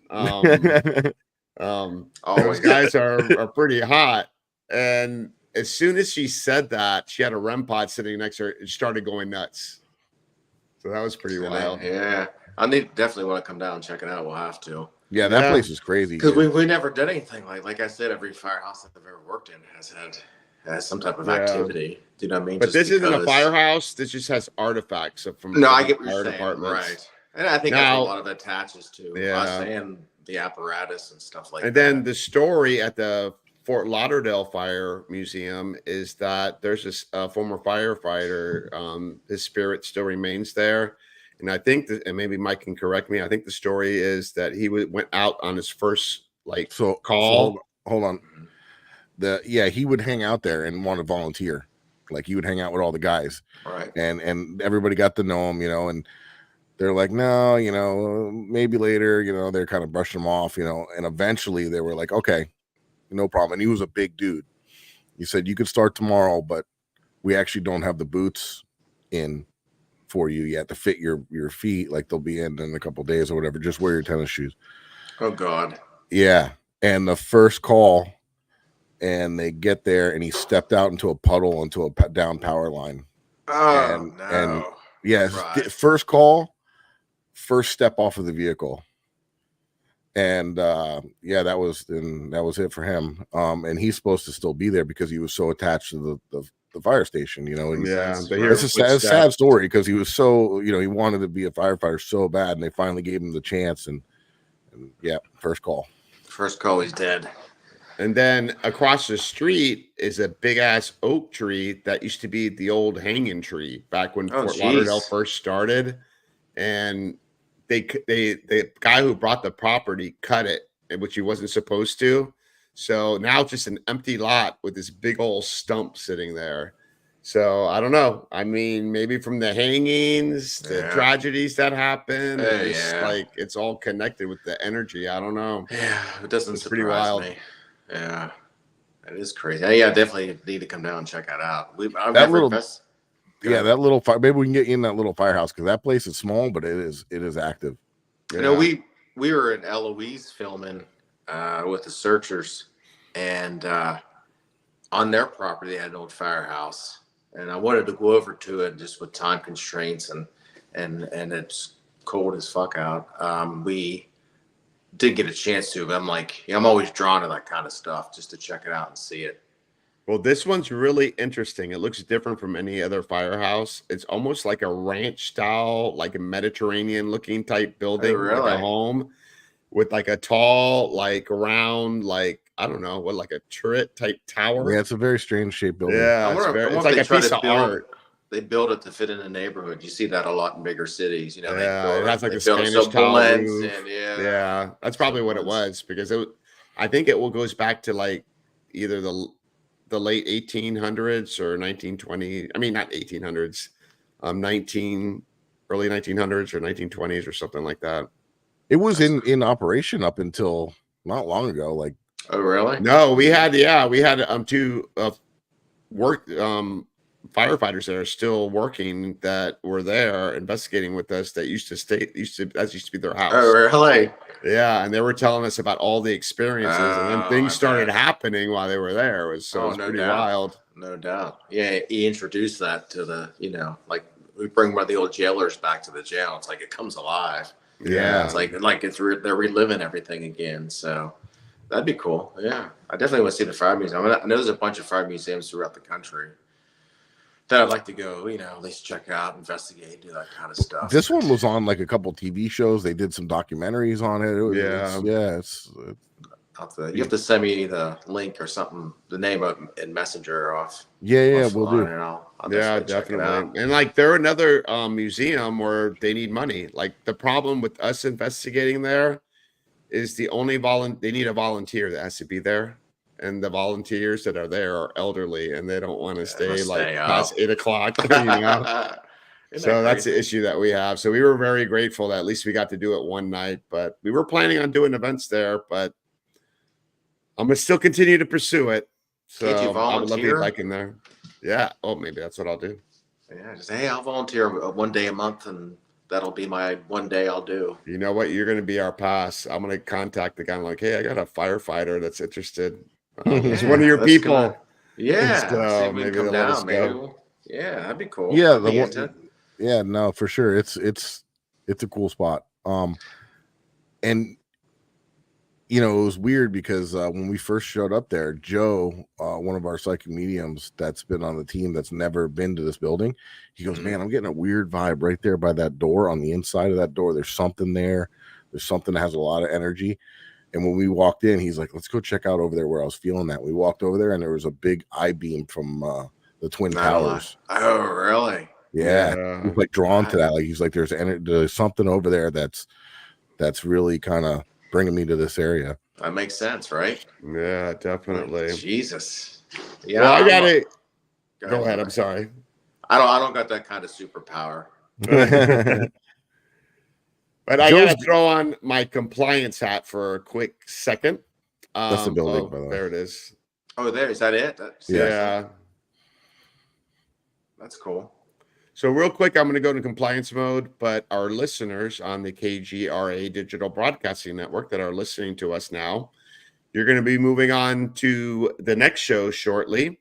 Those guys are pretty hot." And as soon as she said that, she had a REM pod sitting next to her and started going nuts. So that was pretty wild. Yeah, I definitely want to come down and check it out. We'll have to. Yeah, that place is crazy. Because we never did anything like I said. Every firehouse I've ever worked in has some type of activity. Do you know what I mean? But this isn't a firehouse. This just has artifacts from I get what fire you're saying, departments. right? And I think that's a lot of it attaches to us and the apparatus and stuff like that. And then the story at the Fort Lauderdale Fire Museum is that there's this former firefighter. His spirit still remains there. And I think that, and maybe Mike can correct me, I think the story is that he went out on his first call. So hold on. He would hang out there and want to volunteer. Like he would hang out with all the guys. Right. And everybody got to know him, and they're like, no, maybe later, they're kind of brushing him off, and eventually they were like, okay, no problem. And he was a big dude. He said, you could start tomorrow, but we actually don't have the boots in for you yet to fit your feet. Like they'll be in a couple of days or whatever. Just wear your tennis shoes. Oh God. Yeah. And the first call, and they get there, and he stepped out into a puddle into a down power line. Oh, and yeah, first call, first step off of the vehicle. And that was it for him. And he's supposed to still be there because he was so attached to the fire station, and it's a sad story because he was so, he wanted to be a firefighter so bad, and they finally gave him the chance, and first call he's dead. And then across the street is a big ass oak tree that used to be the old hanging tree back when Fort Lauderdale first started, and the guy who bought the property cut it, which he wasn't supposed to. So now it's just an empty lot with this big old stump sitting there. So I don't know. I mean, maybe from the hangings, the tragedies that happen, it's all connected with the energy. I don't know. Yeah, it doesn't surprise pretty wild. me. Yeah, that is crazy. Yeah, definitely need to come down and check that out. That little fire. Maybe we can get you in that little firehouse because that place is small, but it is active. Yeah. We were in Eloise filming with the Searchers, and on their property they had an old firehouse, and I wanted to go over to it just with time constraints and it's cold as fuck out. We did get a chance to, but I'm like, I'm always drawn to that kind of stuff just to check it out and see it. Well, this one's really interesting. It looks different from any other firehouse. It's almost like a ranch style, like a Mediterranean looking type building, really? like a home with like a tall, like round, like I don't know what, like a turret type tower. Yeah, it's a very strange shaped building. Yeah, I wonder it's if like they a try piece to of build- art. They build it to fit in the neighborhood. You see that a lot in bigger cities. You know, Yeah, they build it has like they a build it Spanish so tile blends roof. and Yeah, that's probably what it was because I think it goes back to like either the late 1800s or 1920. I mean, not 1800s, early 1900s or 1920s or something like that. It was in operation up until not long ago. Like, Oh, really? No, we had two work firefighters that are still working that were there investigating with us that used to be their house. Oh, really? Yeah, and they were telling us about all the experiences, and then Oh, things I started bet. happening while they were there. It was No pretty doubt. wild. No doubt. Yeah, he introduced that to like we bring one of the old jailers back to the jail. It's like it comes alive. Yeah, It's like they're reliving everything again. So that'd be cool. Yeah, I definitely want to see the fire museum. I know there's a bunch of fire museums throughout the country that I'd like to go. At least check out, investigate, do that kind of stuff. this one was on like a couple TV shows. They did some documentaries on it. You have to send me the link or something, the name of it in Messenger off. Yeah, we'll do. And I'll check it definitely. out. And like they're another museum where they need money. Like the problem with us investigating there is they need a volunteer that has to be there. And the volunteers that are there are elderly and they don't want to stay like past 8 o'clock. So that's the issue that we have. So we were very grateful that at least we got to do it one night, but we were planning on doing events there, but I'm gonna still continue to pursue it. So Can't you I would love to get volunteer? back in there. Yeah. Oh, maybe that's what I'll do. Yeah, just I'll volunteer one day a month, and that'll be my one day I'll do. You know what? You're gonna be our pass. I'm gonna contact the guy. I'm like, hey, I got a firefighter that's interested. It's one of your people. Yeah, So see if we maybe can come they'll let us down. Maybe go. that'd be cool. Yeah, I'd be into it. yeah, no, for sure. It's a cool spot. And it was weird because when we first showed up there, Joe, one of our psychic mediums that's been on the team that's never been to this building, he goes, man, I'm getting a weird vibe right there by that door. On the inside of that door, there's something there. There's something that has a lot of energy. And when we walked in, he's like, let's go check out over there where I was feeling that. We walked over there and there was a big I-beam from the Twin Towers. Oh, really? Yeah. He's like drawn to that. Like he's like, there's something over there that's really kind of bringing me to this area. That makes sense, right? Yeah, definitely. Jesus. Yeah. Well, I got it. Go ahead. I'm sorry. I don't got that kind of superpower. But I gotta throw on my compliance hat for a quick second. That's the building, by the way. There it is. Oh, is that it? Yeah. That's cool. So real quick, I'm going to go to compliance mode, but our listeners on the KGRA Digital Broadcasting Network that are listening to us now, you're going to be moving on to the next show shortly.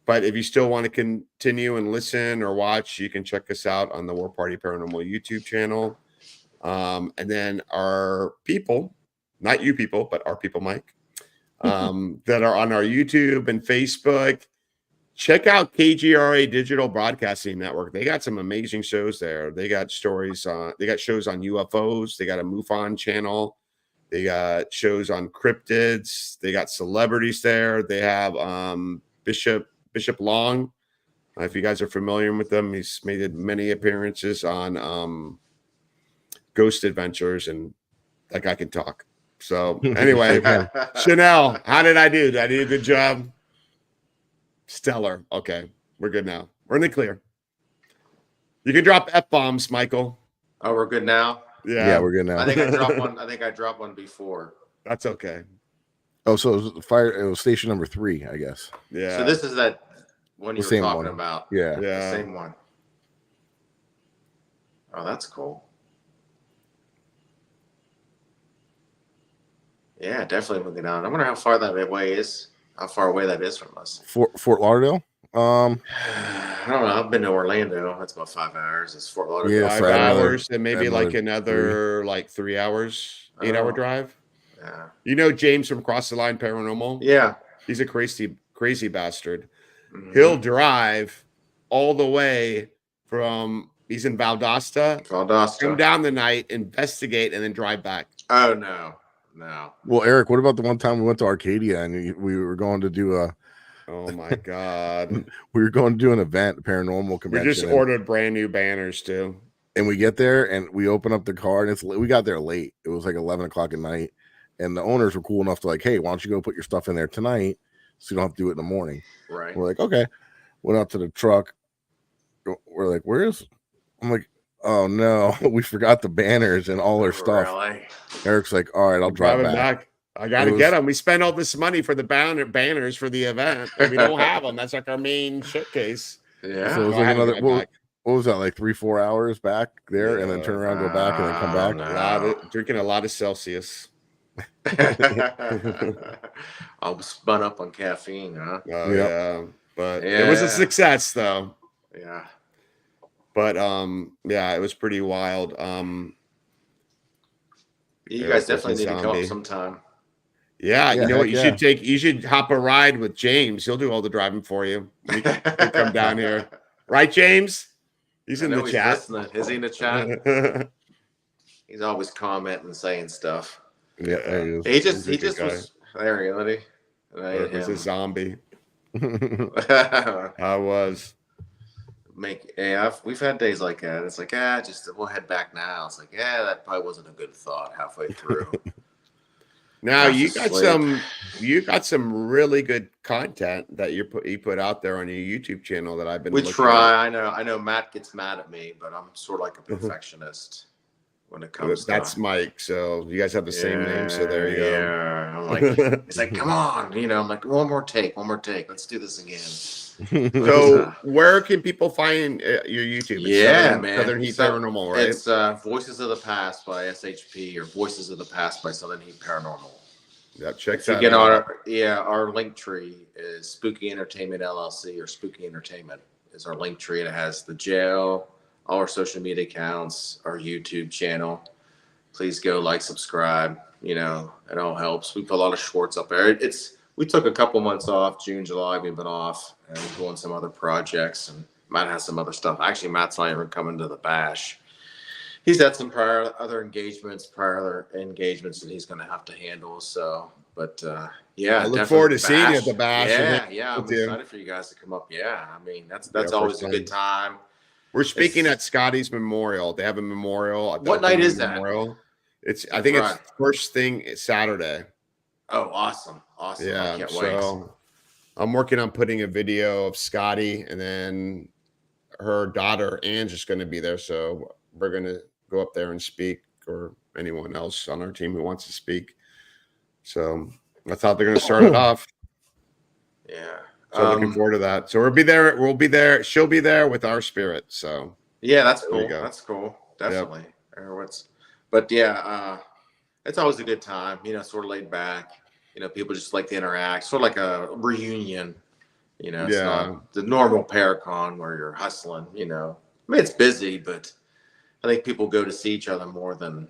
But if you still want to continue and listen or watch, you can check us out on the War Party Paranormal YouTube channel. And then our people, not you people, but our people, Mike, that are on our YouTube and Facebook. Check out KGRA Digital Broadcasting Network. They got some amazing shows there. They got shows on UFOs. They got a MUFON channel. They got shows on cryptids. They got celebrities there. They have Bishop Long. If you guys are familiar with them, he's made many appearances on Ghost Adventures, and that guy can talk. So anyway, Chanel, how did I do? Did I do a good job? Stellar. Okay, we're good now. We're in the clear. You can drop F-bombs, Michael. Oh, we're good now? Yeah, we're good now. I think I dropped one before. That's okay. Oh, so it was station number 3, I guess. Yeah. So this is that one you were talking about. Yeah. The same one. Oh, that's cool. Yeah, definitely moving on. I wonder how far that away is. How far away that is from us. Fort Lauderdale? I don't know. I've been to Orlando. That's about 5 hours. It's Fort Lauderdale. Yeah, 5 so add another- hours and maybe add like another another 3 hours, 8-hour Oh. drive. Yeah. You know James from Cross the Line Paranormal? Yeah. He's a crazy bastard. Mhm. He'll drive all the way from he's in Valdosta, come Valdosta. down the night, investigate, and then drive back. Oh no. Well, Eric, what about the one time we went to Arcadia and we were going to do Oh my god. we were going to do an event, a paranormal We convention. just ordered brand new banners too. And we get there and we open up the car and we got there late. It was like 11 o'clock at night. And the owners were cool enough to like, hey, why don't you go put your stuff in there tonight so you don't have to do it in the morning. Right. We're like, okay. Went out to the truck. We're like, I'm like, oh no, we forgot the banners and all our stuff. Really? Eric's like, all right, I'll drive Driving back. I gotta get them. We spent all this money for the banners for the event, and we don't have them. That's like our main showcase. Yeah. So it was I like had to another, drive back. what was that, like 3-4 hours back there, and then turn around, go back, and then come back? No. Drinking a lot of Celsius. I'm spun up on caffeine, huh? Oh, Yep. yeah, but it was a Yeah. success though. Yeah. But yeah, it was pretty wild. You Yeah, guys that's a definitely need to come zombie. up sometime. Yeah, Yeah, you know what? heck You should hop a ride with James. He'll do all the driving for you. You can come down here, right, James? He's I in know the he's chat. listening. Is he in the chat? He's always commenting and saying stuff. Yeah, there he is. He just guy. was there. You know, He's a zombie. him. I was. We've had days like that. It's like, we'll head back now. It's like, that probably wasn't a good thought halfway through. Now Half you got asleep. you got some really good content that you put out there on your YouTube channel that I've been. We looking try. I know Matt gets mad at me, but I'm sort of like a perfectionist when it at. comes to That's Mike. So you guys have the same name. So there you go. Yeah. I'm like, he's like, come on, I'm like, one more take. Let's do this again. So where can people find your YouTube? It's Southern Heat Paranormal, right? It's Voices of the Past by SHP or Voices of the Past by Southern Heat Paranormal. Yeah, check If you that get out. our link tree is Spooky Entertainment LLC or Spooky Entertainment is our link tree. And it has the jail, all our social media accounts, our YouTube channel. Please go like, subscribe. It all helps. We put a lot of shorts up there. We took a couple months off, June, July. We've been off and doing some other projects. And Matt has some other stuff. Actually, Matt's not even coming to the bash. He's had some prior other engagements that he's going to have to handle. So, but yeah, I look definitely forward to the seeing you bash. at the bash. Yeah, I'm with you. excited for you guys to come up. Yeah, I mean that's Yeah, always first a good time. We're speaking at Scotty's Memorial. They have a memorial. What night is that? Memorial. I think right. it's first thing Saturday. Oh, awesome! Yeah, I can't so wait. I'm working on putting a video of Scotty, and then her daughter Anne's just going to be there. So we're going to go up there and speak, or anyone else on our team who wants to speak. So that's how they're going to start it off. Yeah. So looking forward to that. So we'll be there. We'll be there. She'll be there with our spirit. So yeah, that's There we cool. go. That's cool. Definitely. But yeah, it's always a good time. Sort of laid back. People just like to interact. Sort of like a reunion. It's not the normal Paracon where you're hustling. I mean, it's busy, but I think people go to see each other more than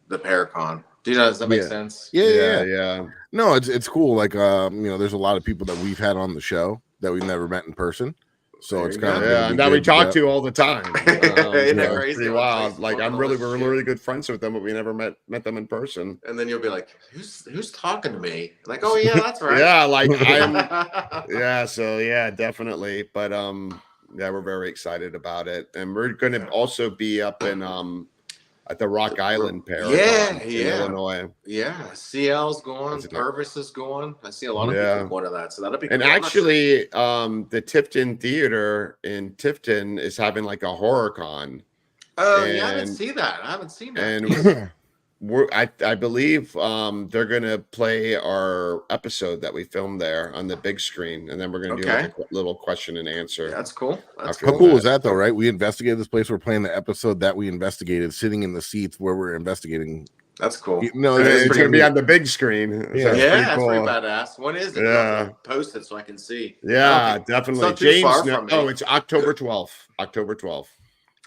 the Paracon. Does that make sense? Yeah. No, it's cool. Like there's a lot of people that we've had on the show that we've never met in person. So There it's you kind go. of Yeah, and that we talk to all the time. Isn't that It's crazy? pretty On wild. Facebook Like and all we're this shit. really good friends with them, but we never met them in person. And then you'll be like, who's talking to me? Like, oh yeah, that's right. Yeah, like so yeah, definitely. But yeah, we're very excited about it. And we're gonna also be up in at the Rock Island Paragon in Illinois. Yeah, CL's going, That's it. Purvis is going. I see a lot of Yeah. people going to that, so that'll be And cool. actually, the Tifton Theater in Tifton is having like a horror con. Oh yeah, I haven't and- seen that. I haven't seen that. And I believe they're gonna play our episode that we filmed there on the big screen, and then we're gonna do like a little question and answer. That's cool. That's How How cool. cool is that though, right? We investigated this place. We're playing the episode that we investigated, sitting in the seats where we're investigating That's cool. No, And That's it's pretty going to be neat. on the big screen. So Yeah. it's Yeah, pretty that's cool. pretty badass. When is it? Yeah. Post it so I can see. Yeah, It's definitely. not too James, far from me. oh, it's October 12th. October 12th.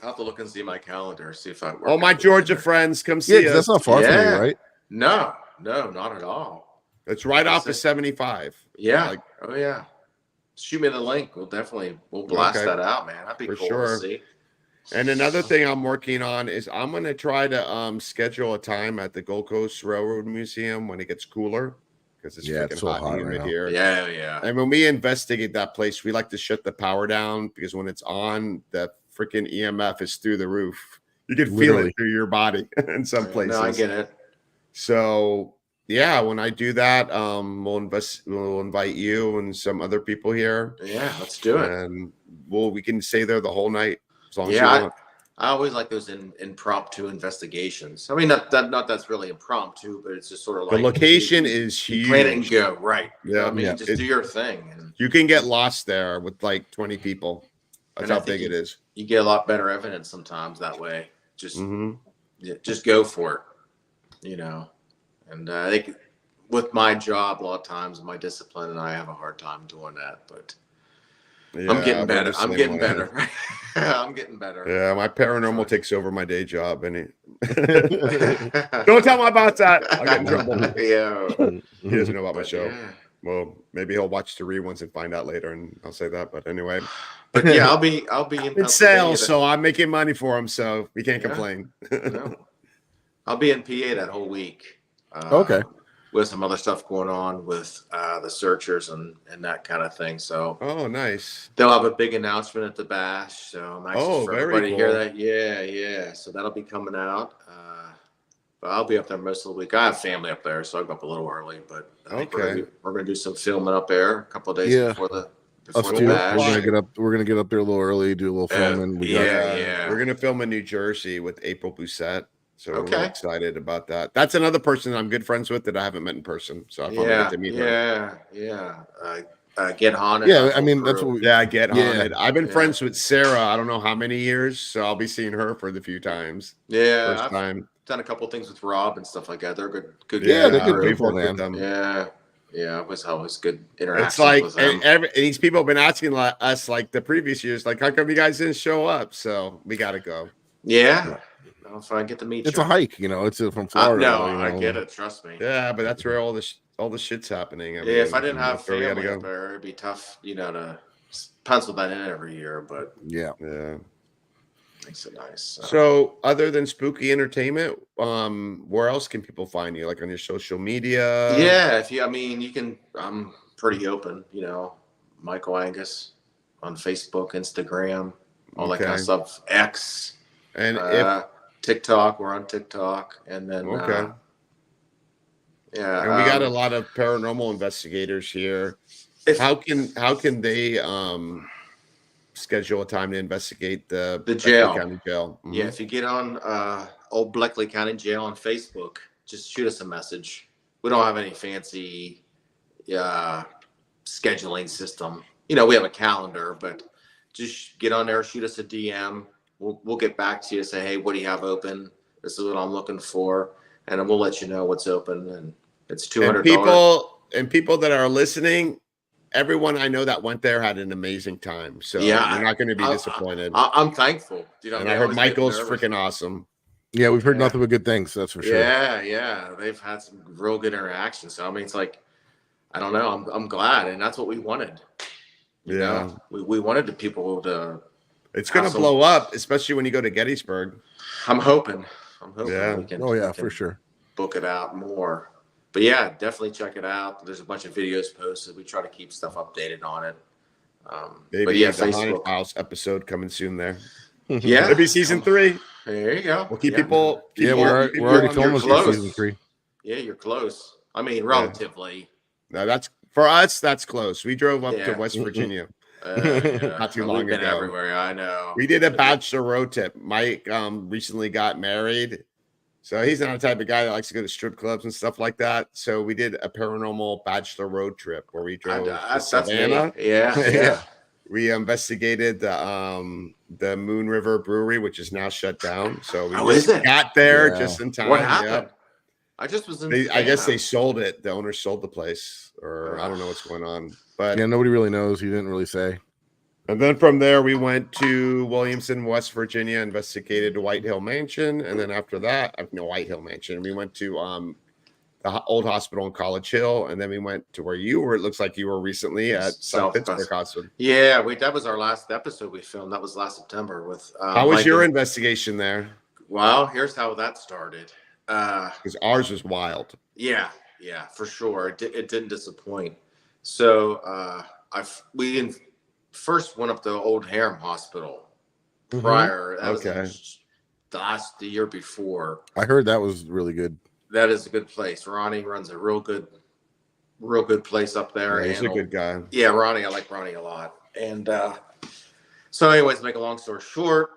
I'll have to look and see my calendar, see if I work. All my out Georgia there. friends, come Yeah, see 'cause us. that's not far from you, Yeah. right? No, not at all. It's right off the That's it. 75. Yeah. Like- oh yeah. Shoot me the link. We'll blast Okay. that out, man. That'd be For cool sure. to see. And another thing I'm working on is I'm going to try to schedule a time at the Gold Coast Railroad Museum when it gets cooler, because it's freaking it's so hot hot and right humid now. here. Yeah. And when we investigate that place, we like to shut the power down, because when it's on, the freaking EMF is through the roof. You can feel Literally. it through your body in some places. No, I get it. So yeah, when I do that, we'll invite you and some other people here, Yeah, let's do it. and we can stay there the whole night as long as you Yeah, want. I always like those impromptu investigations. I mean, not that's really impromptu, but it's just sort of The like location is you huge. plan it and go right. You know Yeah, what I mean, yeah. just do your thing, and You can get lost there with like 20 people. That's And I how think big it is. you get a lot better evidence sometimes that way. Just Mhm. just go for it, you know. And I think with my job, a lot of times my discipline, and I have a hard time doing that, but I'm Yeah, getting we're better. the I'm same getting way. better. I'm getting better. Yeah, my paranormal takes over my day job, and don't tell him about that. I'll get in trouble. Yeah. He doesn't know about my But show. yeah. Well, maybe he'll watch the reruns and find out later, and I'll say that. But anyway, But yeah, I'll be in it's Pennsylvania sales, so I'm making money for him, so we can't Yeah. complain. No. I'll be in PA that whole week. Okay. With some other stuff going on with the searchers and that kind of thing. So Oh, nice. they'll have a big announcement at the bash. So I'm anxious for very everybody to hear cool. that. Yeah. So that'll be coming out. But I'll be up there most of the week. I have family up there, so I'll go up a little early. But I think Okay. we're gonna do some filming up there a couple of days Yeah. before the Us the too. bash. We're gonna get up there a little early, do a little filming. We got Yeah. We're gonna film in New Jersey with April Busette. So we're Okay. excited about that. That's another person I'm good friends with that I haven't met in person. So I finally get to meet her. Get haunted. Yeah, that I mean whole that's crew. what we, Yeah, get Yeah. haunted. I've been Yeah. friends with Sarah. I don't know how many years, so I'll be seeing her for the few times. Yeah, First I've time. done a couple things with Rob and stuff like that. They're good. Yeah, they're good we've people, worked with man. them. Yeah. It was always good interactions It's like with them. and these people have been asking us like the previous years, like, how come you guys didn't show up? So we got to go. Yeah. Well, if I get to meet it's you. a hike, you know. It's from Florida. No, you I know. get it. Trust me. Yeah, but that's where all the shit's happening. Yeah, if I didn't have that's where we gotta family up there, it'd be tough, to pencil that in every year, but Yeah. Yeah. makes it nice. So other than spooky entertainment, where else can people find you? Like on your social media? Yeah, you can. I'm pretty open. Michael Angus on Facebook, Instagram, all that kind Okay. of stuff. X, And if TikTok. We're on TikTok, and then okay. yeah, And we got a lot of paranormal investigators here. How can they schedule a time to investigate the jail. Beckley County Jail? Mhm. Yeah, if you get on Old Beckley County Jail on Facebook, just shoot us a message. We don't have any fancy scheduling system. We have a calendar, but just get on there, shoot us a DM. We'll get back to you, say, hey, what do you have open? This is what I'm looking for, and then we'll let you know what's open. And it's $200. And people that are listening, everyone I know that went there had an amazing time. So Yeah, you're not going to be disappointed. I'm thankful. And I heard Michael's freaking awesome. Yeah, we've heard Yeah. nothing but good things. That's for sure. Yeah. They've had some real good interactions. So it's like, I don't know. I'm glad, and that's what we wanted. You know? We wanted the people to. It's going to Awesome. blow up, especially when you go to Gettysburg. I'm hoping. Yeah. We can, Oh yeah, we can for sure. book it out more. But yeah, definitely check it out. There's a bunch of videos posted. We try to keep stuff updated on it. Maybe but yeah, the Haunted Facebook. House episode coming soon there. Yeah, Maybe season 3. there you go. We'll keep Yeah. people. Yeah, people- we're people already on filming your for close. season 3. Yeah, you're close. I mean, relatively. No, that's for us. That's close. We drove up to Yeah. West Virginia. Yeah. Not too We've long been ago. everywhere. I know. We did a bachelor road trip. Mike recently got married, so he's not the type of guy that likes to go to strip clubs and stuff like that. So we did a paranormal bachelor road trip where we drove to That's Savannah. me. Yeah. We investigated the Moon River Brewery, which is now shut down. So we Oh, is it? got there Yeah. just in time. What happened? I just was in. I guess they sold it. The owner sold the place, or I don't know what's going on. But Yeah, nobody really knows. He didn't really say. And then from there, we went to Williamson, West Virginia, investigated White Hill Mansion, and then after that, White Hill Mansion. We went to the old hospital in College Hill, and then we went to where you were. It looks like you were recently at South Pittsburgh Hospital. Yeah, that was our last episode we filmed. That was last September with. How was your investigation there? Well, here's how that started. Because ours was wild. Yeah, for sure. It didn't disappoint. So we first went up to Old Harem Hospital prior. That was the year before. I heard that was really good. That is a good place. Ronnie runs a real good place up there. Yeah, he's a good guy. Yeah, Ronnie. I like Ronnie a lot. And so anyways, to make a long story short,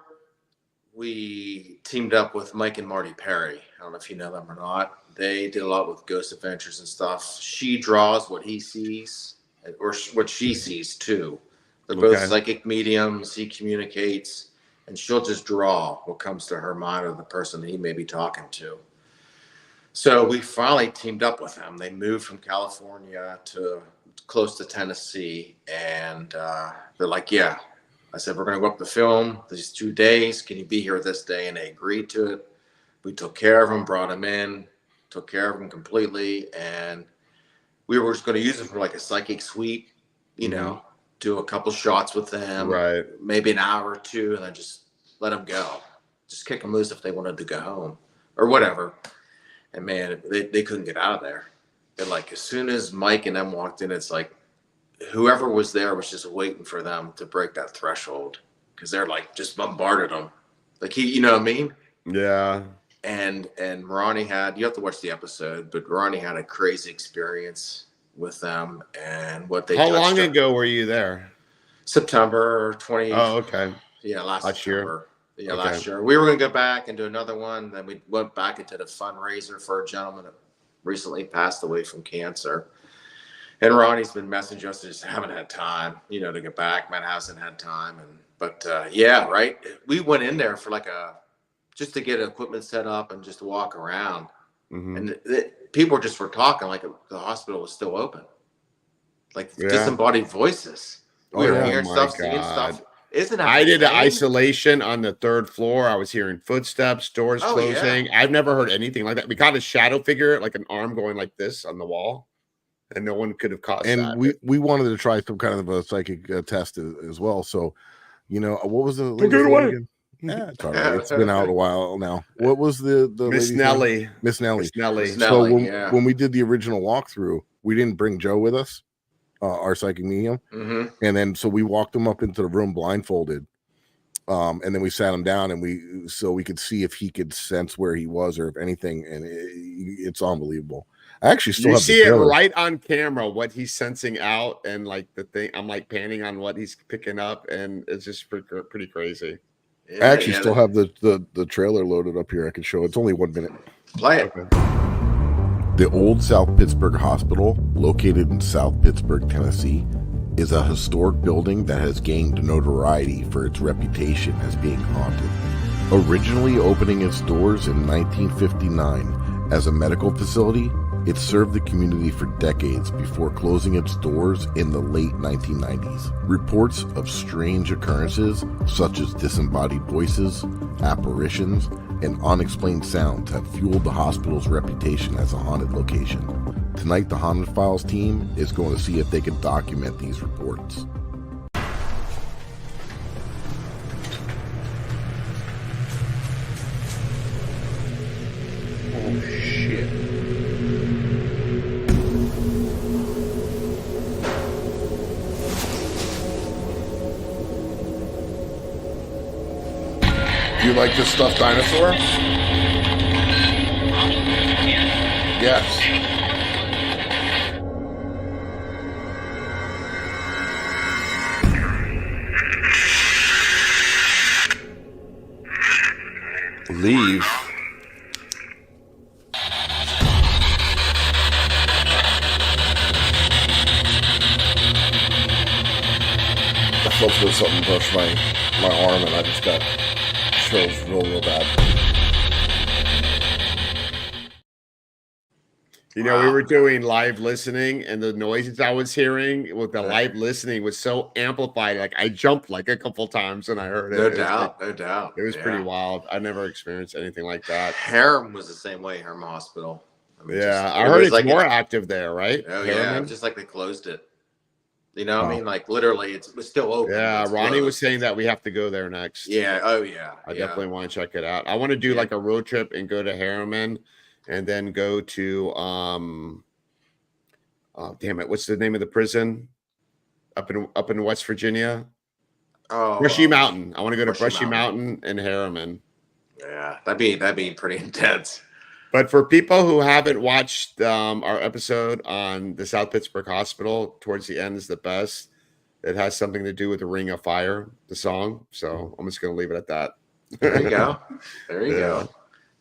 we teamed up with Mike and Marty Perry. I don't know if you know them or not. They did a lot with Ghost Adventures and stuff. She draws what he sees, or what she sees too. They're both psychic mediums. He communicates, and she'll just draw what comes to her mind of the person he may be talking to. So we finally teamed up with them. They moved from California to close to Tennessee, and they're like, yeah. I said, we're going to go up to film these 2 days. Can you be here this day? And they agreed to it. We took care of them, brought them in, took care of them completely. And we were just going to use them for like a psychic sweep, do a couple shots with them, right? Maybe an hour or two, and then just let them go. Just kick them loose if they wanted to go home or whatever. And man, they couldn't get out of there. And like, as soon as Mike and them walked in, it's like, whoever was there was just waiting for them to break that threshold, because they're like just bombarded them. Like you know what I mean? Yeah. And Ronnie you have to watch the episode, but Ronnie had a crazy experience with them and what they. How long ago were you there? September 20. Oh, okay. Yeah, last year. Yeah, last year. We were going to go back and do another one. Then we went back into the fundraiser for a gentleman that recently passed away from cancer. And Ronnie's been messaging us, just haven't had time, to get back. Matt hasn't had time. But right. We went in there for just to get equipment set up and just to walk around. Mm-hmm. And people were talking like the hospital was still open. Like disembodied voices. We were hearing stuff, seeing stuff. Isn't that I did an isolation on the 3rd floor. I was hearing footsteps, doors closing. Yeah. I've never heard anything like that. We caught a shadow figure, like an arm going like this on the wall. And no one could have caused that. And we wanted to try some kind of a psychic test as well. So, what was the Don't get away. Yeah, it's been out a while now. What was the Miss Nellie? Miss Nellie. So when we did the original walkthrough, we didn't bring Joe with us, our psychic medium. Mm-hmm. And then so we walked him up into the room blindfolded. And then we sat him down and we could see if he could sense where he was or if anything. And it's unbelievable. I actually still have see it right on camera what he's sensing out, and like the thing I'm like panning on what he's picking up, and it's just pretty crazy. Yeah, I actually still have the trailer loaded up here. I can show. It's only 1 minute. Play it. Okay. The old South Pittsburgh Hospital, located in South Pittsburgh, Tennessee, is a historic building that has gained notoriety for its reputation as being haunted. Originally opening its doors in 1959 as a medical facility, it served the community for decades before closing its doors in the late 1990s. Reports of strange occurrences, such as disembodied voices, apparitions, and unexplained sounds have fueled the hospital's reputation as a haunted location. Tonight, the Haunted Files team is going to see if they can document these reports. Oh, shit. Do you like this stuffed dinosaur? Yes. Leave. I felt there's something brushed my arm and I just got chills real bad. You know, we were doing live listening, and the noises I was hearing with the live listening was so amplified. Like I jumped like a couple times when I heard it. No doubt. It was pretty Yeah. wild. I never experienced anything like that. Harem was the same way. Harem Hospital. I mean, I heard it's like more active there, right? Oh Harriman? yeah, just like they closed it. You know, I mean, like literally, it was still open. Yeah, Ronnie closed. was saying that we have to to go next. Yeah. Oh yeah. I definitely want to check it out. I want to do like a road trip and go to Harriman, and then go to oh damn it, what's the name of the prison up in West Virginia? Oh, Brushy Mountain. I want to go to Brushy Brushy Mountain and Harriman. Yeah, that'd be pretty intense. But for people who haven't watched our episode on the South Pittsburgh Hospital, towards the end is the best. It has something to do with the Ring of Fire, the song. So I'm just going to leave it at that. There you go. There you go.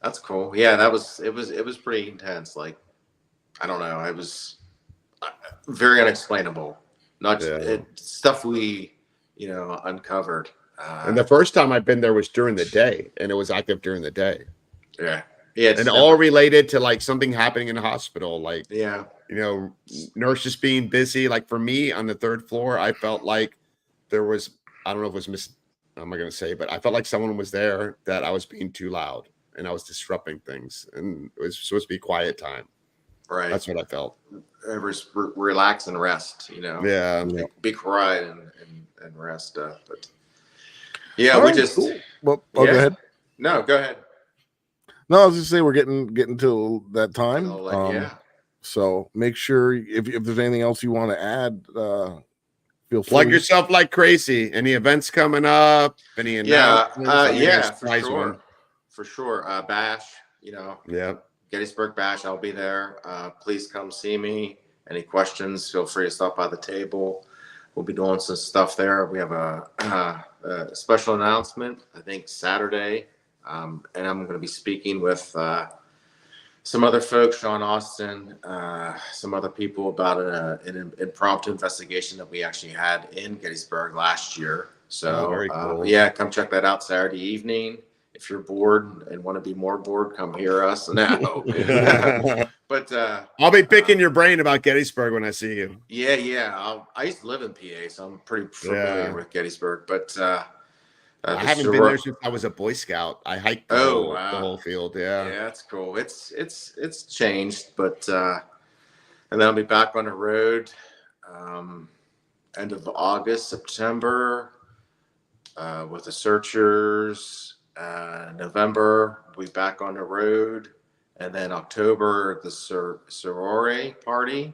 That's cool. Yeah, it was pretty intense. Like, I don't know. It was very unexplainable. Not stuff we, uncovered. And the first time I've been there was during the day, and it was active during the day. Yeah. Yeah. And all related to like something happening in the hospital. Like, yeah. Nurses being busy. Like for me on the third floor, I felt like there was, I don't know if it was I'm not going to say, but I felt like someone was there that I was being too loud and I was disrupting things. And it was supposed to be quiet time. Right. That's what I felt. Relax and rest, Yeah. Be quiet and rest. But yeah, All we right, just. cool. Well, go ahead. No, go ahead. No, I was just saying we're getting to that time. Yeah. So make sure if there's anything else you want to add, feel free. Plug yourself like crazy. Any events coming up? Any announcements? For sure. Bash, Yeah. Gettysburg Bash. I'll be there. Please come see me. Any questions? Feel free to stop by the table. We'll be doing some stuff there. We have a special announcement, I think Saturday. And I'm going to be speaking with some other folks, Sean Austin, some other people about an impromptu investigation that we actually had in Gettysburg last year. So, very cool. Come check that out Saturday evening. If you're bored and want to be more bored, come hear us now. But I'll be picking your brain about Gettysburg when I see you. Yeah. I used to live in PA, so I'm pretty familiar with Gettysburg. But I haven't been there since I was a Boy Scout. I hiked the whole field. Yeah, that's cool. It's changed, but and then I'll be back on the road end of August, September with the Searchers. November we'll be back on the road, and then October the sorority party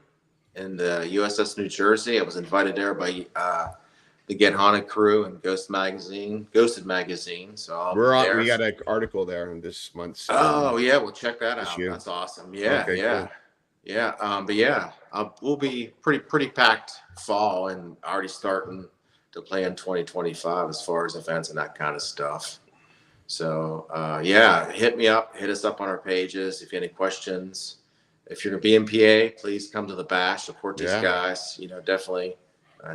in the USS New Jersey. I was invited there by the Get Haunted crew and Ghosted magazine. So we got an article there in this month's. Oh yeah, we'll check that out. Year. That's awesome. Yeah, okay, yeah, cool. Yeah. But yeah, we'll be pretty packed fall, and already starting to plan 2025 as far as events and that kind of stuff. So hit me up, hit us up on our pages if you have any questions. If you're gonna be in PA, please come to the Bash, support these guys. Definitely.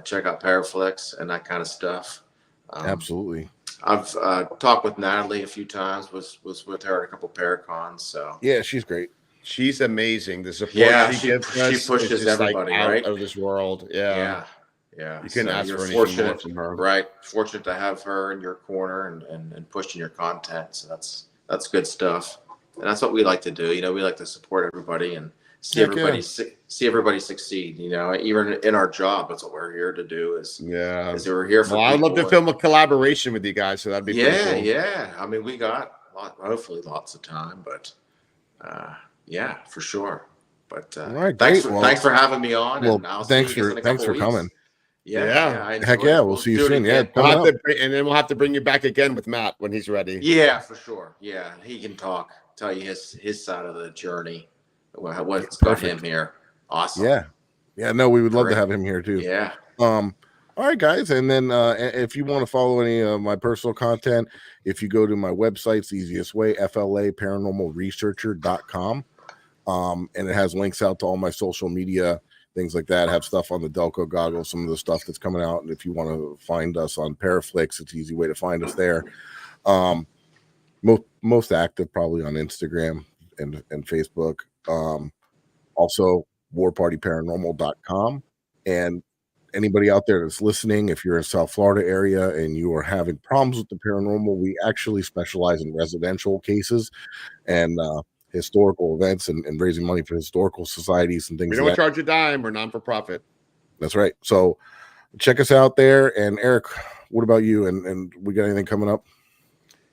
Check out Paraflix and that kind of stuff. Absolutely. I've talked with Natalie a few times. Was with her at a couple Paracons. So yeah, she's great. She's amazing. The support she gives us, she pushes everybody out of this world. Yeah. You couldn't ask for anything more from her. Right. Fortunate to have her in your corner and pushing your content. So that's good stuff. And that's what we like to do. We like to support everybody and see everybody succeed. Even in our job, that's what we're here to do. Is we're here for. Well, I'd love to film a collaboration with you guys, so that'd be pretty cool. Yeah. I mean, we got hopefully lots of time, but for sure. But all right, thanks for having me on. Well, and I'll thanks see you for weeks. coming. Yeah. Heck yeah, we'll see you soon. Yeah, and then we'll have to bring you back again with Matt when he's ready. Yeah, for sure. Yeah, he can tell you his side of the journey. What's got him here? Awesome. Yeah. No, we would love to have him here too. Yeah. All right, guys. And then if you want to follow any of my personal content, if you go to my website, it's the easiest way, flaparanormalresearcher.com. And it has links out to all my social media, things like that. I have stuff on the Delco goggles, some of the stuff that's coming out. And if you want to find us on Paraflix, it's an easy way to find us there. Most active probably on Instagram and Facebook. Also, warpartyparanormal.com. And anybody out there that's listening, if you're in South Florida area and you are having problems with the paranormal, we actually specialize in residential cases and historical events and raising money for historical societies and things. We don't charge a dime. We're non-for-profit. That's right. So check us out there. And Eric, what about you? And we got anything coming up?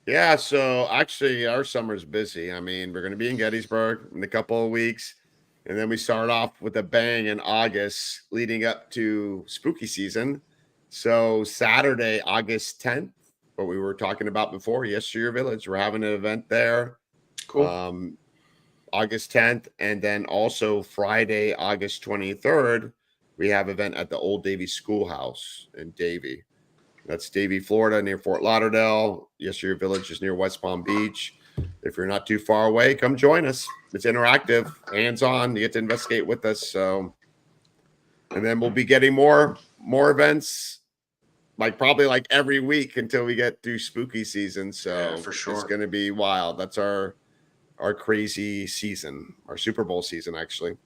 Yeah, so actually our summer's busy. I mean, we're going to be in Gettysburg in a couple of weeks. And then we start off with a bang in August leading up to spooky season. So Saturday, August 10th, what we were talking about before, Yesteryear Village, we're having an event there. Cool. August 10th. And then also Friday, August 23rd, we have an event at the Old Davie Schoolhouse in Davie. That's Davie, Florida, near Fort Lauderdale. Yesteryear Village is near West Palm Beach. If you're not too far away, come join us. It's interactive, hands-on. You get to investigate with us. So, and then we'll be getting more events, probably every week until we get through spooky season. So Yeah, for sure. It's going to be wild. That's our crazy season, our Super Bowl season, actually.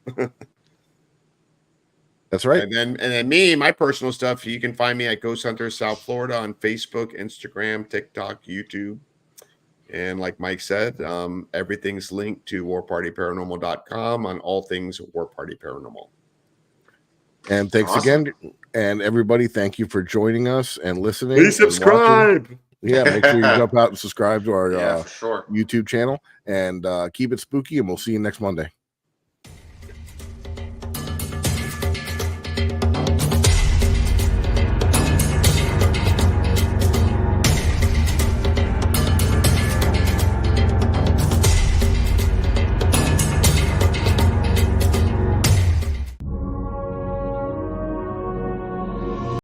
That's right. And then me, my personal stuff, you can find me at Ghost Hunters South Florida on Facebook, Instagram, TikTok, YouTube. And like Mike said, everything's linked to warpartyparanormal.com on all things War Party Paranormal. And thanks Awesome. again. And everybody, thank you for joining us and listening. Please and subscribe. watching. Yeah, make sure you jump out and subscribe to our Yeah, for sure. YouTube channel. And keep it spooky, and we'll see you next Monday.